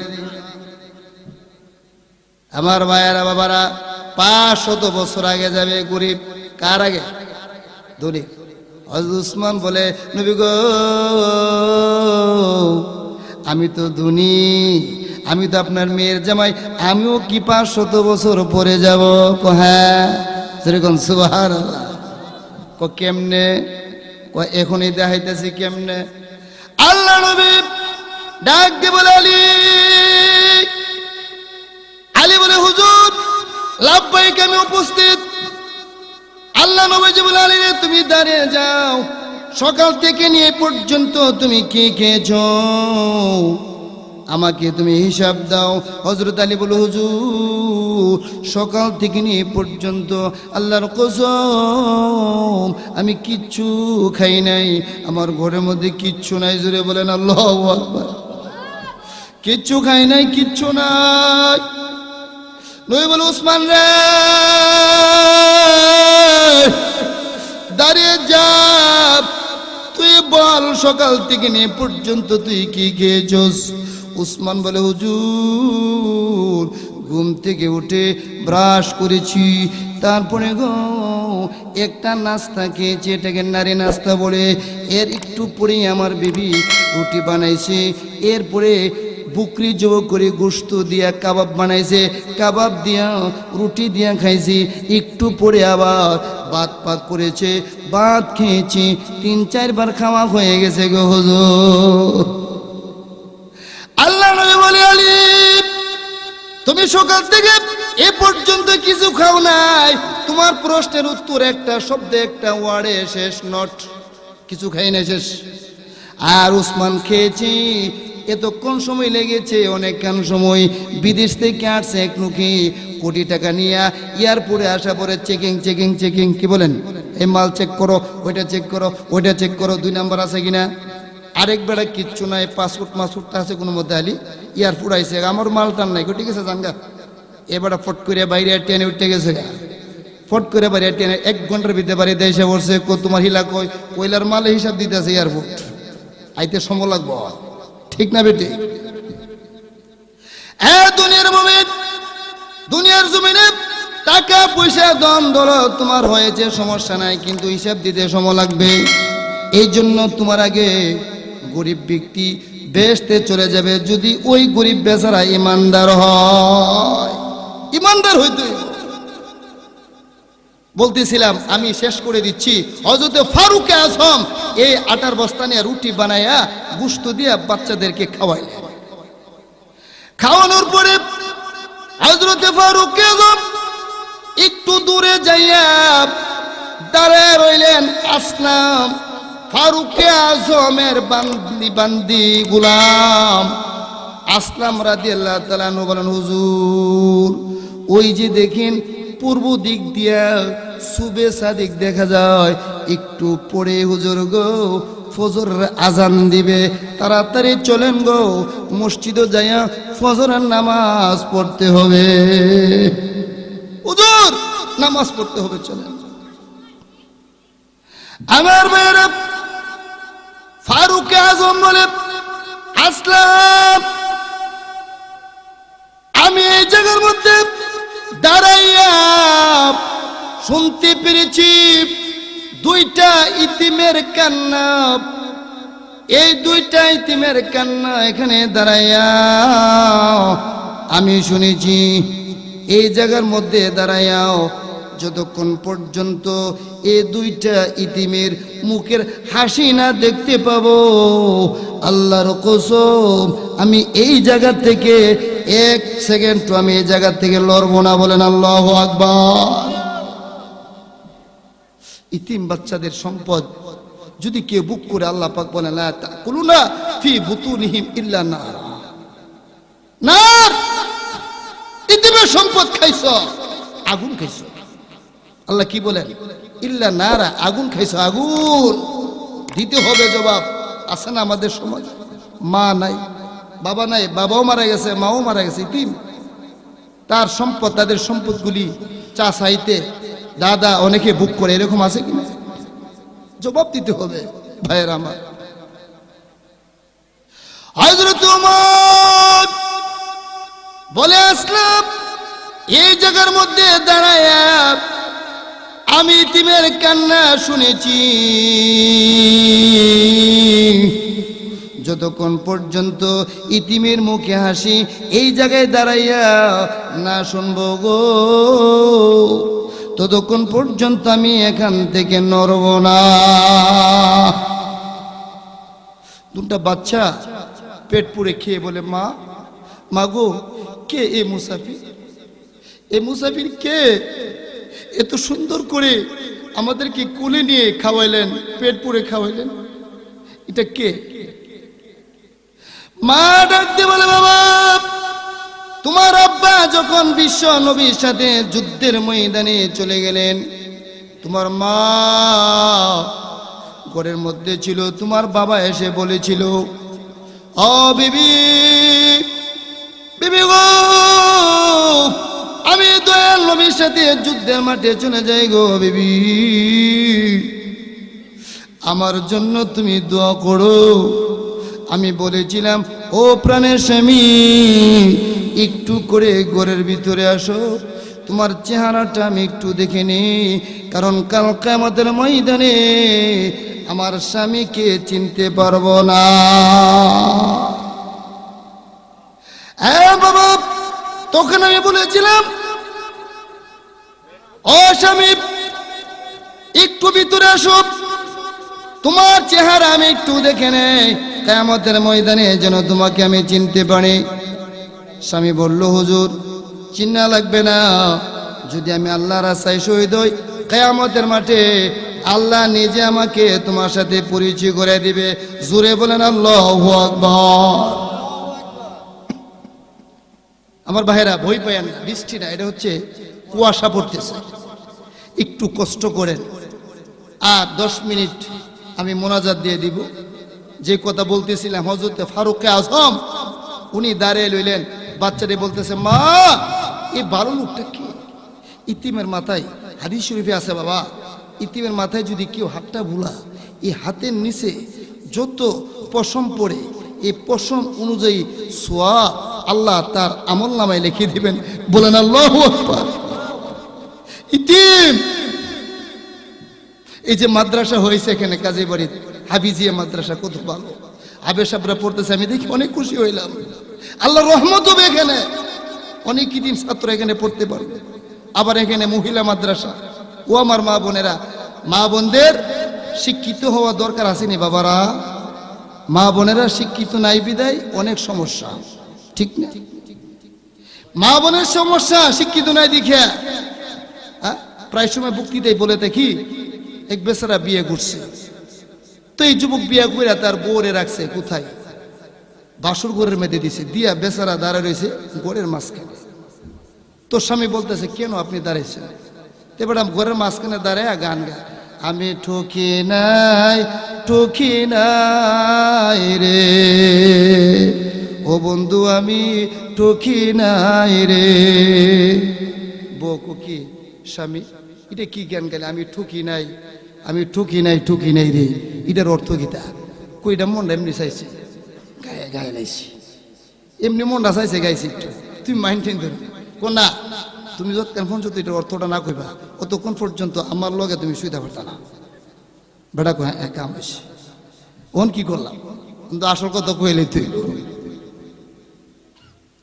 আমার ভাইয়েরা বাবারা 500 বছর আগে যাবে গরিব, কার আগে? ধনী। হযরত উসমান বলে নবী গো আমি তো ধনী, আমি তো আপনার মেয়ের জামাই, আমিও কি 500 বছর পরে যাব? হ্যাঁ যেরকম সুবহানাল্লাহ। কেমনে? এখনই দেখাইতেছি কেমনে। আল্লাহ নবী ডাক দিয়ে বলে আলী, আলী বলে হুজুর লাব্বাইক আমি উপস্থিত। আল্লাহ নবী বলে আলী তুমি দাঁড়িয়ে যাও, সকাল থেকে নিয়ে পর্যন্ত তুমি কি খেয়েছো আমাকে তুমি হিসাব দাও। হযরত আলী বলে হুজুর সকাল থেকে নিয়ে পর্যন্ত আল্লাহর কসম আমি কিচ্ছু খাই নাই, আমার ঘরের মধ্যে কিচ্ছু নাই। জোরে বলেন আল্লাহু আকবার। কিচ্ছু খাই নাই, কিচ্ছু নাই। নবী বলে উসমান রে দাঁড়িয়ে যা, তুই বল সকাল থেকে নিয়ে পর্যন্ত তুই কি খেয়েছস? উসমান বলে হুজুর ঘুম থেকে উঠে ব্রাশ করেছি, তারপরে গো একটা নাস্তা খেয়েছি, এটাকে নারী নাস্তা বলে। এর একটু পরেই আমার বিবি রুটি বানাইছে, এরপরে বুকরি জব করে গোশত দিয়া কাবাব বানাইছে, কাবাব দিয়া রুটি দিয়া খাইছি। একটু পরে আবার ভাত পাক করেছে, ভাত খেয়েছি, 3-4 বার খাওয়া হয়ে গেছে গো হুজুর। আল্লাহ নবী বলে আলী তুমি সকাল থেকে এ পর্যন্ত কিছু খাও নাই, তোমার প্রশ্নের উত্তর একটা শব্দে একটা ওয়ার্ডে শেষ, নট কিছু খাই না শেষ। আর উসমান খেয়েছি, এতক্ষণ সময় লেগেছে, অনেকক্ষণ সময়। বিদেশ থেকে আসছে এক লোকে কোটি টাকা নিয়ে, এয়ারপোর্টে আসা পরে চেকিং চেকিং চেকিং, কি বলেন এই মাল চেক করো, ওইটা চেক করো, ওইটা চেক করো, 2 নাম্বার আছে কিনা। আরেক বেড়া কিচ্ছু নাই, পাসপোর্ট মাসপোর্টটা আছে কোনো মধ্যে। আলি এয়ারপোর্ট আইসে, আমার মালটার নাই, ঠিক আছে জানগা। এবারে ফট করে বাইরে ট্রেনে উঠতে গেছে, ফট করে বাইরে ট্রেনে 1 ঘন্টার ভিতরে বাড়ি দেশে বসছে। তোমার হিলা কই? কইলার মালে হিসাব দিতে আছে এয়ারপোর্ট, আইতে সময় লাগবো, ঠিক না বেটি? দুনিয়ার মুমিন, দুনিয়ার জমিনে টাকা পয়সা ধন দৌলত তোমার হয়েছে সমস্যা নাই, কিন্তু হিসাব দিতে সময় লাগবে। এই জন্য তোমার আগে গরিব ব্যক্তি বেহেশতে চলে যাবে যদি ওই গরিব বেচারা ইমানদার হয়। ইমানদার হইতে বলতেছিলাম, আমি শেষ করে দিচ্ছি। হযরত ফারুক আজম এই আটার বস্তা নিয়ে রুটি বানায়া গোশত দিয়ে বাচ্চাদেরকে খাওয়াইলেন। খাওয়ানোর পরে হযরত ফারুক আজম একটু দূরে যাইয়া দাঁড়ায় রইলেন। আসলাম ফারুক আজমের বান্দি বান্দি গোলাম আসলাম রাদিয়াল্লাহু তাআলা আনহু বলেন, হুজুর ওই যে দেখেন পূর্ব দিক দিয়া সুবে সাদিক দেখা যায়, একটু পরে হুজুর গো ফজরের আজান দিবে, তাড়াতাড়ি চলেন গো মসজিদে যাইয়া ফজরের নামাজ পড়তে হবে। হুজুর নামাজ পড়তে হবে, চলেন। আমার ভাইয়েরা, ফারুক আজম বলে, আসলাম আমি এই জায়গার মধ্যে দাঁড়াইয়া শুনতে পেরেছি দুইটা ইতিমের কান্না। এই দুইটা ইতিমের কান্না এখানে দাঁড়াইয়া আমি শুনেছি। এই জায়গার মধ্যে দাঁড়াইয়াও যতক্ষণ পর্যন্ত এই দুইটা ইতিমের মুখের হাসি না দেখতে পাবো, আল্লাহর কসম আমি এই জায়গা থেকে এক সেকেন্ড আমি এই জায়গা থেকে লড়বো না। বলেন আল্লাহু আকবার। ইতিম বাচ্চাদের সম্পদ যদি কেউ বুক করে, আল্লাহ পাক বলেন লা তাকুলুনা ফি বুতুনিহিম ইল্লা নার। নার, ইতিমের সম্পদ খাইছো, আগুন খাইছো। আল্লাহ কি বলেন? ইল্লা নারা, আগুন খাইছো, আগুন। দিতে হবে জবাব। আছে না আমাদের সমাজ? মা নাই, বাবা নাই, বাবাও মারা গেছে, মাও মারা গেছে, ইতিম। তার সম্পদ, তাদের সম্পদগুলি চা চাইতে দাদা অনেকে বুক করে, এরকম আছে কিনা? জবাব দিতে হবে ভাইয়ের আমার। হযরত ওমর বলে, আসলাম এই জায়গার মধ্যে দাঁড়ায়া আমি ইতিমের কান্না শুনেছি। যতক্ষণ পর্যন্ত ইতিমের মুখে হাসি এই জায়গায় দাঁড়াইয়া না শুনবো গো, ততক্ষণ পর্যন্ত আমি এখান থেকে নড়ব না। দুটা বাচ্চা পেট পুড়ে খেয়ে বলে, মা মা গো, কে এ মুসাফির? এ মুসাফির কে? এত সুন্দর করে আমাদেরকে কোলে নিয়ে খাওয়াইলেন, পেট পুড়ে খাওয়াইলেন, এটা কে? মা ডাকতে বলে, বাবা তোমার আব্বা যখন বিশ্ব নবীর সাথে যুদ্ধের ময়দানে চলে গেলেন, তোমার মা ঘরের মধ্যে ছিল। তোমার বাবা এসে বলেছিল, ও বিবি, বিবি গো, আমি দয়াল নবীর সাথে যুদ্ধের মাঠে চলে যাই গো বিবি, আমার জন্য তুমি দোয়া করো। আমি বলেছিলাম, ও প্রাণের স্বামী, একটু করে ঘরের ভিতরে আসো, তোমার চেহারাটা আমি একটু দেখে নিই, কারণ কাল কিয়ামতের ময়দানে আমার স্বামীকে চিনতে পারবো না। হ্যাঁ বাবা, তখন আমি বলেছিলাম, ও স্বামী একটু ভিতরে আসো, তোমার চেহারা আমি একটু দেখে নেই, কিয়ামতের ময়দানে যেন তোমাকে আমি চিনতে পারি। স্বামী বলল, হুজুর চিন্না লাগবে না, যদি আমি আল্লাহর রাস্তায় শহীদ হই, কিয়ামতের মাঠে আল্লাহ নিজে আমাকে তোমার সাথে পরিচয় করে দিবে। জোরে বলেন আল্লাহু আকবার। আমার ভাইরা ভয় পায় না, বৃষ্টি না, এটা হচ্ছে কুয়াশা পড়তেছে, একটু কষ্ট করেন। আর 10 মিনিট আমি মোনাজাত দিয়ে দিব। যে কথা বলতেছিলাম, হযরত ফারুক আজম উনি দাঁড়িয়ে লইলেন, বাচ্চাটি বলতেছে, মা এই ভালো লোকটা কি? ইতিমের মাথায়, হাদিস শরীফে আছে বাবা, ইতিমের মাথায় যদি কেউ হাতটা ভুলা, এই হাতের নিচে যত পশম পড়ে, এই পশম অনুযায়ী সোয়াব আল্লাহ তার আমল নামায় লিখে দিবেন। বলেন আল্লাহু আকবার। ইতিম, এই যে মাদ্রাসা হয়েছে এখানে কাজীবাড়ি হাফিজিয়া মাদ্রাসা, কত ভালো, আবে সাবরা পড়তেছে, আমি দেখি অনেক খুশি হইলাম। আল্লাহর রহমত হবে, এখানে অনেক ইতিম ছাত্র এখানে পড়তে পারবে। আবার এখানে মহিলা মাদ্রাসা। ও আমার মা বোনেরা, মা বোনদের শিক্ষিত হওয়া দরকার আসেনি বাবারা? মা বোনেরা শিক্ষিত নাই বিদায় অনেক সমস্যা, ঠিক না? মা বোনের সমস্যা শিক্ষিত নাই দেখে প্রায় সময় বক্তৃতায় বলে দেখি, এক বেচারা বিয়ে করছে, তো এই যুবক বিয়ে করে তার বউরে রাখছে কোথায়? বাসুর ঘরের মধ্যে দিছে, দিয়া বেচারা দাঁড়ায় রয়েছে ঘরের মাঝখানে। তোর স্বামী বলতেছে কেন আপনি দাঁড়াইছেন? এবার ঘরের মাঝখানে দাঁড়ায় গান গায়, আমি ঠকি নাই রে ও বন্ধু, আমি ঠকি নাই রে। বউ কি স্বামী এটা কি জ্ঞান গেলে, আমি ঠকি নাই রে, এটার অর্থ গীতা কইটা মনটা এমনি চাইছে গায়ে লাইছি, এমনি মনটা চাইছে গাইছি একটু, তুমি মাইন্ড টেন ধরো না, তুমি যতক্ষণ পর্যন্ত এটার অর্থটা না কইবা অতক্ষণ পর্যন্ত আমার লগে তুমি শুইতে পারতা না। বেটা কয় হ্যাঁ কাম হয়েছে, ওন কি করলাম, কিন্তু আসল কথা কইলে তুই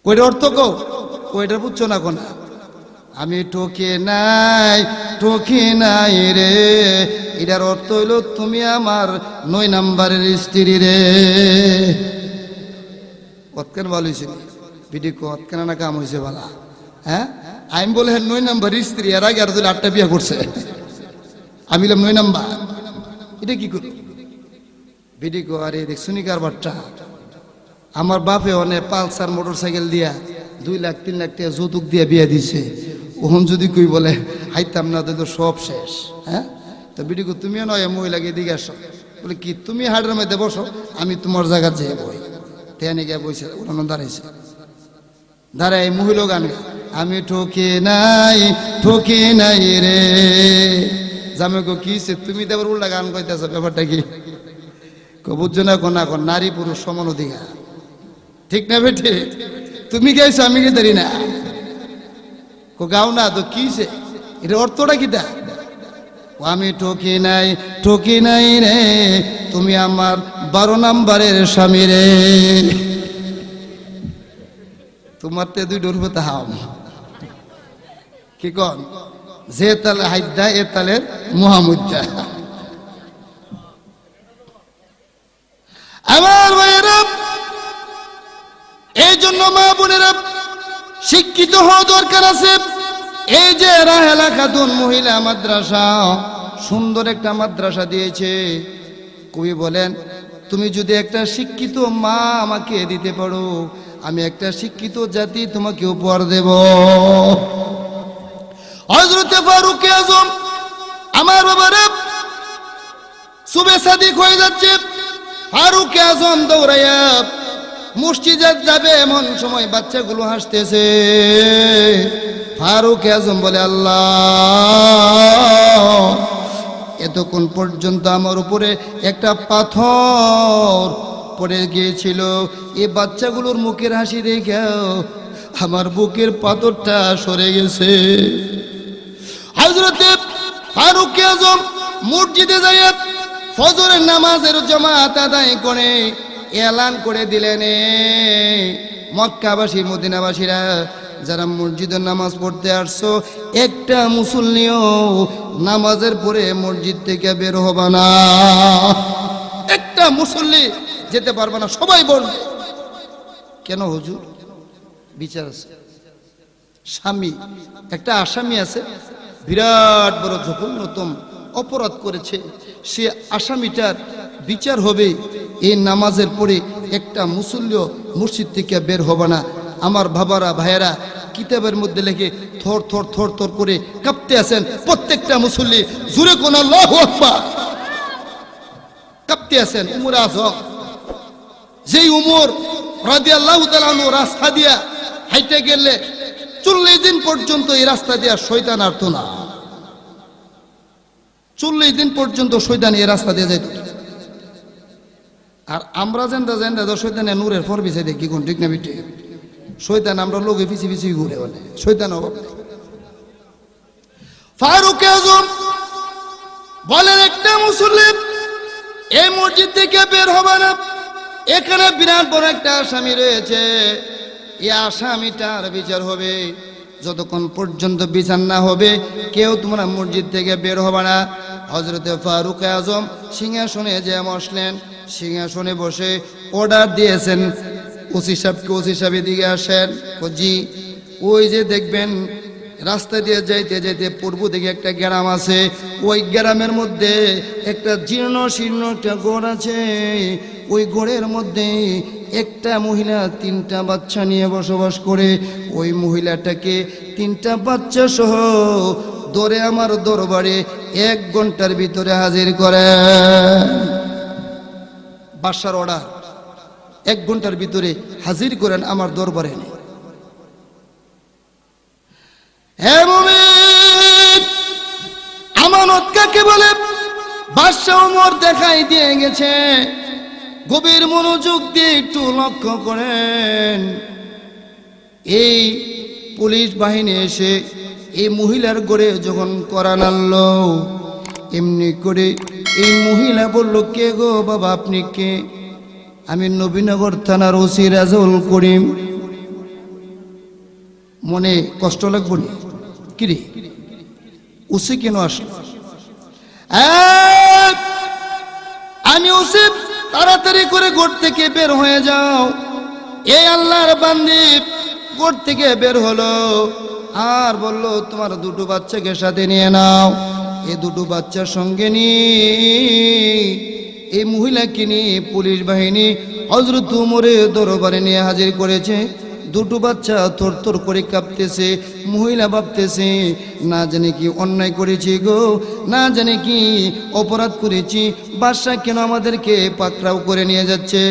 কইটার অর্থ কইটা বুঝছো না কোনা, আমি ঠকি নাই রে, এটার অর্থ হইল তুমি আমার 9 নাম্বারের স্ত্রী রে। কতক্ষণ ভালো হয়েছে বিডি, কতক্ষণ না কাম হয়েছে বালা, হ্যাঁ আমি বলে 9 নাম্বার স্ত্রী, এর আগে আর 8টা বিয়া করছে, আমি 9 নাম্বার, এটা কি করি বিডি কো, আরে দেখছুনি কার বাচ্চা, আমার বাপে অনেক পালসার মোটরসাইকেল দিয়া 2 লাখ 3 লাখ টাকা যৌতুক দিয়া বিয়া দিছে, ওহন যদি কই বলে হাইতাম না তো সব শেষ। হ্যাঁ তো বিডি কো তুমিও নয় মহিলাকে দিকে আসো, বলে কি তুমি হাটের মধ্যে বসো, আমি তোমার জায়গা যেয়ে বই, তেনে গিয়ে বইছে, ওখানে দাঁড়ায় মহিলা গান, আমি ঠকি নাই রে। জামে কো কি তুমি দেবার উল্টা গান কইতেছ, ব্যাপারটা কি বুঝছো না? কোন নারী পুরুষ সমান অধিকার, ঠিক না বেঠে? তুমি গাইছো আমি কে দাঁড়ি না, গাও না তো কি এটা অর্থটা কিটা, আমি ঠকি নাই রে, তুমি আমার 12 নাম্বারের স্বামী রে। তোমার তে 2 ডরবে তাহাম কি কন, যে তালে হাইদা এ তালের মুহাম্মদা। আমার ভাইয়েরা, এই জন্য মা বোনেরা শিক্ষিত হওয়া দরকার আছে। এই যে রাহেলা খাতুন মহিলা মাদ্রাসা, সুন্দর একটা মাদ্রাসা দিয়েছে। কবি বলেন, তুমি যদি একটা শিক্ষিত মা আমাকে দিতে পারো, আমি একটা শিক্ষিত জাতি তোমাকে উপহার দেব। হযরতে ফারুক আজম, আমার বাবারে সুবে সাদিক হয়ে যাচ্ছে, ফারুক আজম দৌড়াইয়া মসজিদে যাবে, এমন সময় বাচ্চাগুলো হাসতেছে। ফারুক আজম বলে, আল্লাহ, এতক্ষণ পর্যন্ত আমার উপরে একটা পাথর পড়ে গিয়েছিল, এই বাচ্চাগুলোর মুখের হাসি দেখে আমার বুকের পাথরটা সরে গেছে। হযরতে ফারুক আজম মসজিদে যাইয়া ফজরের নামাজের জামাত আদায় করে এলান করে দিলেন, মক্কাবাসী মদিনাবাসীরা যারা মসজিদে নামাজ পড়তে আসছো, একটা মুসল্লিও নামাজের পরে মসজিদ থেকে বের হবে না, একটা মুসল্লি যেতে পারবে না, সবাই বলবে। কেন হুজুর? বিচার আছে। স্বামী, একটা আসামি আছে, বিরাট বড় জঘন্যতম অপরাধ করেছে, সে আসামিটার বিচার হবে। এই নামাজের পরে একটা মুসল্লিও মসজিদ থেকে বের হবে না। আমার বাবারা ভাইয়েরা কিতাবের মধ্যে লেখে থর থর থর থর করে কাঁপতে আছেন প্রত্যেকটা মুসল্লি, জোরে কোন আল্লাহু আকবার, কাঁপতে আছেন। উমর আজম, যেই উমর রাদিয়াল্লাহু তাআলা আনহু রাস্তা দিয়া হাইটে গেলে 40 দিন পর্যন্ত এই রাস্তা দিয়া শয়তান আসতো না, 40 দিন পর্যন্ত শয়তান এই রাস্তা দিয়ে যাইত। আর আমরা জেন্দা শয়তানের নূরের ফর বিছে দেখি কোন, ঠিক না বিটে? শয়তান আমরা লোকে পিছি পিছি ঘুরে, বলে শয়তান অভাব নেই। ফারুক আজম বলেন, একটা মুসল্লি এই মসজিদ থেকে বের হবে না, এখানে বিরাট বড় একটা আসামি রয়েছে, এই আসামিটার বিচার হবে। যতক্ষণ পর্যন্ত বিচার না হবে কেউ তোমরা মসজিদ থেকে বের হবে না। হযরতে ফারুক আজম সিংহাসনে যে বসলেন, সিংহাসনে বসে অর্ডার দিয়েছেন ওসি সাহেবকে, ওসি সাহেব এদিকে আসেন। জি, ওই যে দেখবেন রাস্তা দিয়ে যাইতে যাইতে পূর্ব দিকে একটা গ্রাম আছে, ওই গ্রামের মধ্যে একটা জীর্ণ শীর্ণ একটা গড় আছে, ওই গড়ের মধ্যে একটা মহিলা 3টা বাচ্চা নিয়ে বসবাস করে। ওই মহিলাটাকে 3টা বাচ্চা সহ ধরে আমার দরবারে 1 ঘন্টার ভিতরে হাজির করে। বাদশার অর্ডার, 1 ঘন্টার ভিতরে হাজির করেন আমার দরবারে। হে মুমিন, আমানত কাকে বলে বাদশা ওমর দেখাই দিয়ে গেছে। গভীর মনোযোগ দিয়ে একটু লক্ষ্য করেন। এই পুলিশ বাহিনী এসে এই মহিলার ঘরে যখন কোরআন আনলো, এমনি করে এই মহিলা বলল, কে গো বাবা, আপনি কে? আমি নবীনগর থানার ওসি রাজউল করিম। মনে কষ্ট লাগবে না? কিরে ওসি কেন আসলো? আমি ওসি, তাড়াতাড়ি করে ঘর থেকে বের হয়ে যাও। এই আল্লাহর বান্দি ঘর থেকে বের হলো আর বলল, তোমার 2টো বাচ্চাকে সাথে নিয়ে নাও। এই 2টো বাচ্চার সঙ্গে নিয়ে এই মহিলাকে নিয়ে পুলিশ বাহিনী হযরত ওমরের দরবারে নিয়ে হাজির করেছে। 2টো বাচ্চা থরথর করে কাঁপতেছে। মহিলা ভাবতেছে, না জানে কি অন্যায় করেছি গো, না জানে কি অপরাধ করেছি, বাদশা কেন আমাদেরকে পাকড়াও করে নিয়ে যাচ্ছে।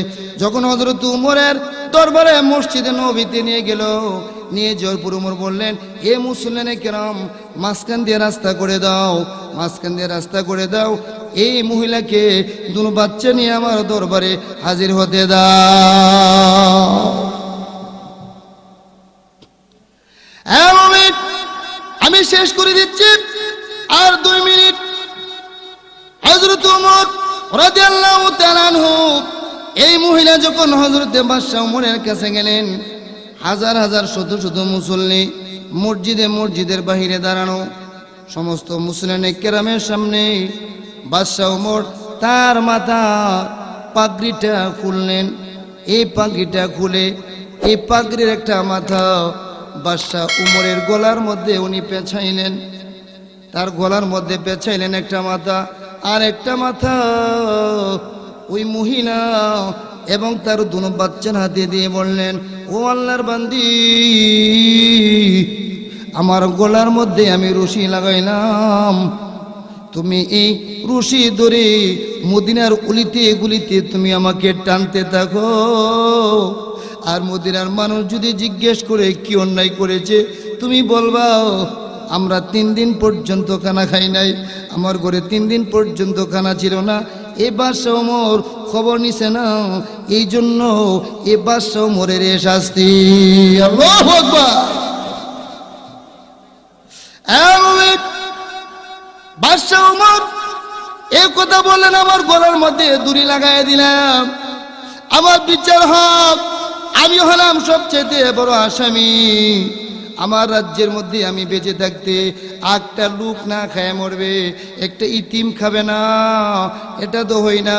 যখন হযরত ওমরের দরবারে মসজিদে নববীতে নিয়ে গেল, নিয়ে যাওয়ার পর ওমর বললেন, এ মুসল্লিনে কেরাম, মাঝখান দিয়ে রাস্তা করে দাও, মাঝখান দিয়ে রাস্তা করে দাও। এই মহিলাকে 2 বাচ্চা নিয়ে আমার দরবারে হাজির হতে দাও। আমি শেষ করে দিচ্ছি, আর 2 মিনিট। হযরত ওমর রাদিয়াল্লাহু তাআলা আনহু, এই মহিলা যখন হযরত বাদশা ওমরের কাছে গেলেন, হাজার হাজার শত শত মুসল্লি মসজিদের বাহিরে দাঁড়ানো, সমস্ত মুসলিম কেরামের সামনে বাদশা ওমর তার মাথা পাগড়িটা খুললেন। এই পাগড়িটা খুলে এই পাগড়ির একটা মাথা বাদশা ওমরের গলার মধ্যে উনি পেঁচাইলেন। তার গলার মধ্যে পেঁচাইলেন একটা মাথা, আর একটা মাথা ওই মহিলা এবং তার 2 বাচ্চার হাতে দিয়ে বললেন, ও আল্লাহর বান্দি, আমার গলার মধ্যে আমি রশি লাগাইলাম, তুমি এই রশি ধরে মদিনার অলিতে গলিতে তুমি আমাকে টানতে থাকো। আর মদিনার মানুষ যদি জিজ্ঞেস করে কি অন্যায় করেছে, তুমি বলবা, আমরা 3 দিন পর্যন্ত খানা খাই নাই, আমার ঘরে 3 দিন পর্যন্ত খানা ছিল না। এই বাদশা ওমর খবর নিছে না, এই জন্য এই বাদশা ওমরের শাস্তি। আল্লাহু আকবার। বাদশা ওমর এই কথা বললেন, আমার গলার মধ্যে দড়ি লাগাই দিলাম, আমার বিচার হোক, আমি হলাম সবচেয়ে বড় আসামি। আমার রাজ্যের মধ্যে আমি বেঁচে থাকতে একটা লোক না খায় মরবে, একটা ইতিম খাবে না, এটা তো হই না।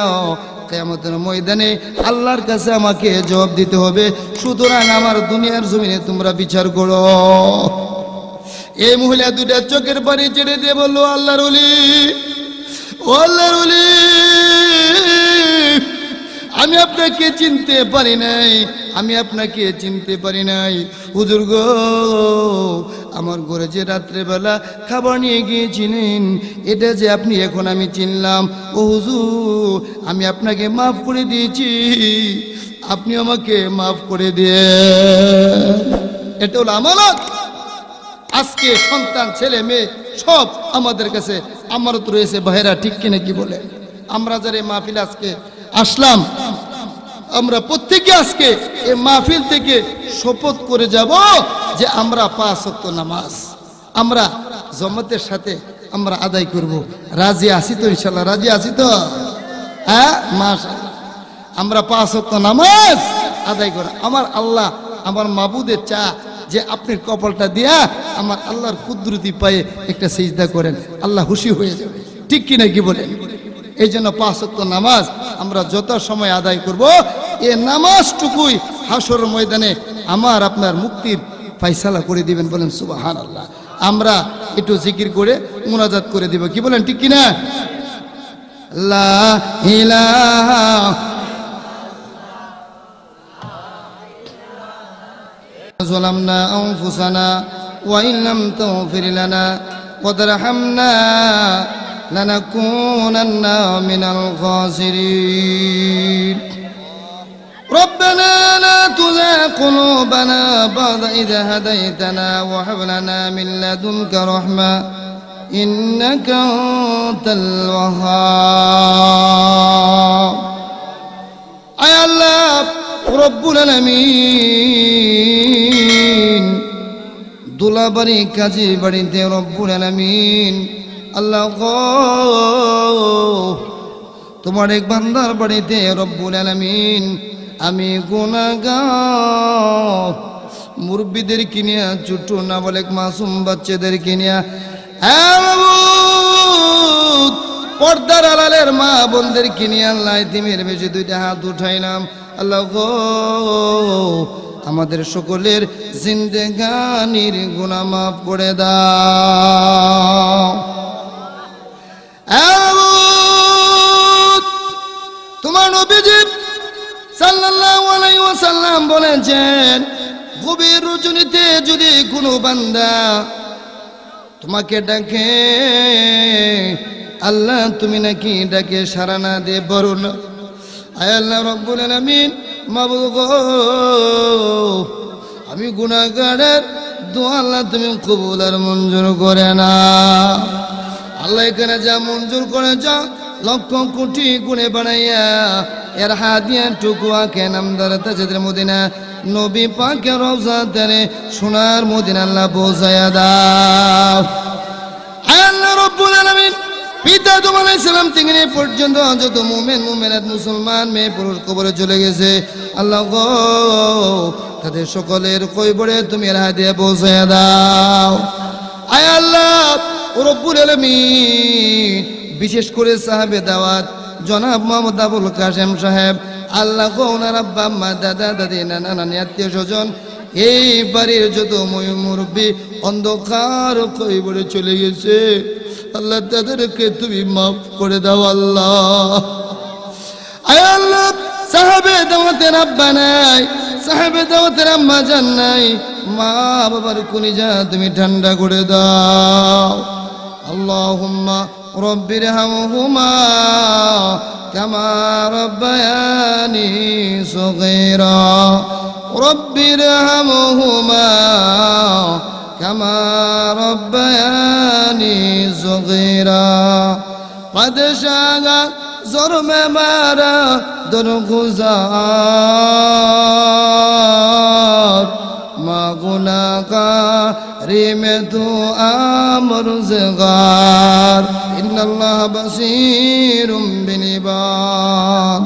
কিয়ামতের ময়দানে আল্লাহর কাছে আমাকে জবাব দিতে হবে। সুতরাং আমার দুনিয়ার জমিনে তোমরা বিচার করো। এই মহিলা 2টা চোখের পানি ছেড়ে দিয়ে বলল, আল্লাহর ওলি, ও আল্লাহর ওলি, আমি আপনাকে চিনতে পারি নাই, আমি আপনাকে চিনতে পারি নাই। হুজুর গো, আমার ঘরে যে রাত্রেবেলা খাবার নিয়ে গিয়েছিলেন, এটা যে আপনি, এখন আমি চিনলাম। ও হুজুর, আমি আপনাকে মাফ করে দিয়েছি, আপনি আমাকে মাফ করে দিয়ে। এটা হলো আমানত। আজকে সন্তান, ছেলে মেয়ে সব আমাদের কাছে আমানত রয়েছে। ভাইরা ঠিক কিনা কি বলে? আমরা যারা মাহফিল আজকে আসলাম, আমরা প্রত্যেকে আজকে এই মাহফিল থেকে শপথ করে যাব যে আমরা 5 ওয়াক্ত নামাজ আমরা জামাতের সাথে আমরা আদায় করব। রাজি আছি তো? ইনশাআল্লাহ রাজি আছি তো? হ্যাঁ, মাশাআল্লাহ। আমরা 5 ওয়াক্ত নামাজ আদায় করা। আমার আল্লাহ, আমার মাবুদের চা যে আপনি কপালটা দিয়া আমার আল্লাহর কুদরতি পায়ে একটা সিজদা করেন, আল্লাহ খুশি হয়ে যাবে। ঠিক কিনা কি বলেন? এই জন্য 5 ওয়াক্ত নামাজ আমরা যত সময় আদায় করব, এই নামাজটুকুই হাসরের ময়দানে আমার আপনার মুক্তির ফয়সালা করে দিবেন। বলেন সুবহানাল্লাহ। আমরা একটু জিকির করে মুনাজাত করে দিব, কি বলেন? ঠিক কিনা? লা ইলাহা ظلمنا أنفسنا وإن لم تغفر لنا وترحمنا لنكونن من الخاسرين ربنا لا تزغ قلوبنا بعد إذ هديتنا وهب لنا من لدنك رحمة إنك أنت الوهاب أي الله رب العالمين দুলাবাড়ি কাজী বাড়িতে রব্বুল আলামিন আল্লাহ গো তোমার এক বান্দার বাড়িতে রব্বুল আলামিন আমি গুনাহগার মুরব্বিদের কিনিয়া ছোট নাবালেক মাসুম বাচ্চাদের কিনিয়া পর্দার আড়ালের মা বোনদের কিনিয়া আল্লাহ তিমের বেশি দুইটা হাত উঠাইলাম আল্লাহ গো আমাদের সকলের জিন্দেগানির গুনাহ মাফ করে দাও তোমার নবীজি সাল্লাল্লাহু আলাইহি ওয়াসাল্লাম বলেছেন গভীর রজনীতে যদি কোনো বান্দা তোমাকে ডাকে আল্লাহ তুমি নাকি ডাকে সাড়া না দিয়ে বলো না আয় আল্লাহ রব্বুল আলামিন মাবুদ গো আমি গুনাহগারের দোয়া আল্লাহ তুমি কবুল আর মঞ্জুর করে না আল্লাহ এখানে যা মঞ্জুর করে যা লক্ষ কোটি গুণে বানাইয়া এর হাদিয়া টুকুয়া কে নামদার তাজেদের মদিনা নবী পাকের রওজা তেরে সোনার মদিনা আল্লাহ পৌঁছায়া দাও আল্লাহ রব্বুল আলামিন পিতা আদম আলাইহিস সালাম থেকে নিয়ে পর্যন্ত যত মুমিন মুমিনাত মুসলমান মেয়ে পুরুষ কবরে চলে গেছে আল্লাহ গো তাদের সকলের কবরে তুমি এর হাদিয়া পৌঁছায়া দাও আয় আল্লাহ রব্বুল আলামিন বিশেষ করে সাহাবে দাওয়াত জনাব মোহাম্মদ আবুল কাসেম সাহেব আল্লাহ গো ওনার আব্বা আম্মা দাদা দাদি নানা নানি আত্মীয় স্বজন এই বাড়ির যত মুরব্বী অন্ধকার কবরে চলে গেছে আল্লাহ তাদেরকে তুমি মাফ করে দাও আল্লাহ আয় আল্লাহ সাহাবে দাওয়াতের আব্বা নাই সাহাবে দাওয়াতের আম্মা জান নাই মা বাবার কলিজা তুমি ঠান্ডা করে দাও আল্লাহুম্মা রব্বিরহামহুমা কামা রব্বায়ানি সগীরা রব্বিরহামহুমা কামা রব্বায়ানি সগীরা قد شاغا ظلم مارا درگزار ما گناہگاری میں تو آمرزگار ان اللہ بصیر بالعباد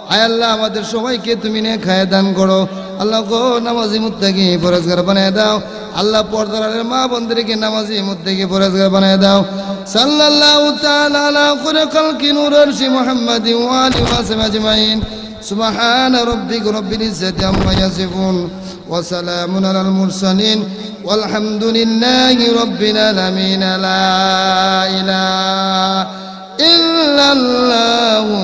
আয় আল্লাহ আমাদের সবাইকে তুমি নেক হায়াত দান করো আল্লাহ গো নামাজি মুত্তাকি পরহেজগার বানায় দাও আল্লাহ পর্দার আড়ালের মা বোনদেরকে নামাজি মুত্তাকি পরহেজগার বানায় দাও সাল্লাল্লাহু তাআলা আলা খালকি নূর আরশি মুহাম্মাদিন ওয়া আলিহি ওয়া সাহবিহি আজমাইন সুবহানা রাব্বিকা রাব্বিল ইজ্জাতি আম্মা ইয়াসিফুন ওয়া সালামুন আলাল মুরসালিন ওয়ালহামদুলিল্লাহি রাব্বিল আলামিন লা ইলাহা ইল্লাল্লাহু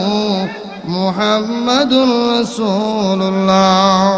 মুহাম্মাদুর রাসূলুল্লাহ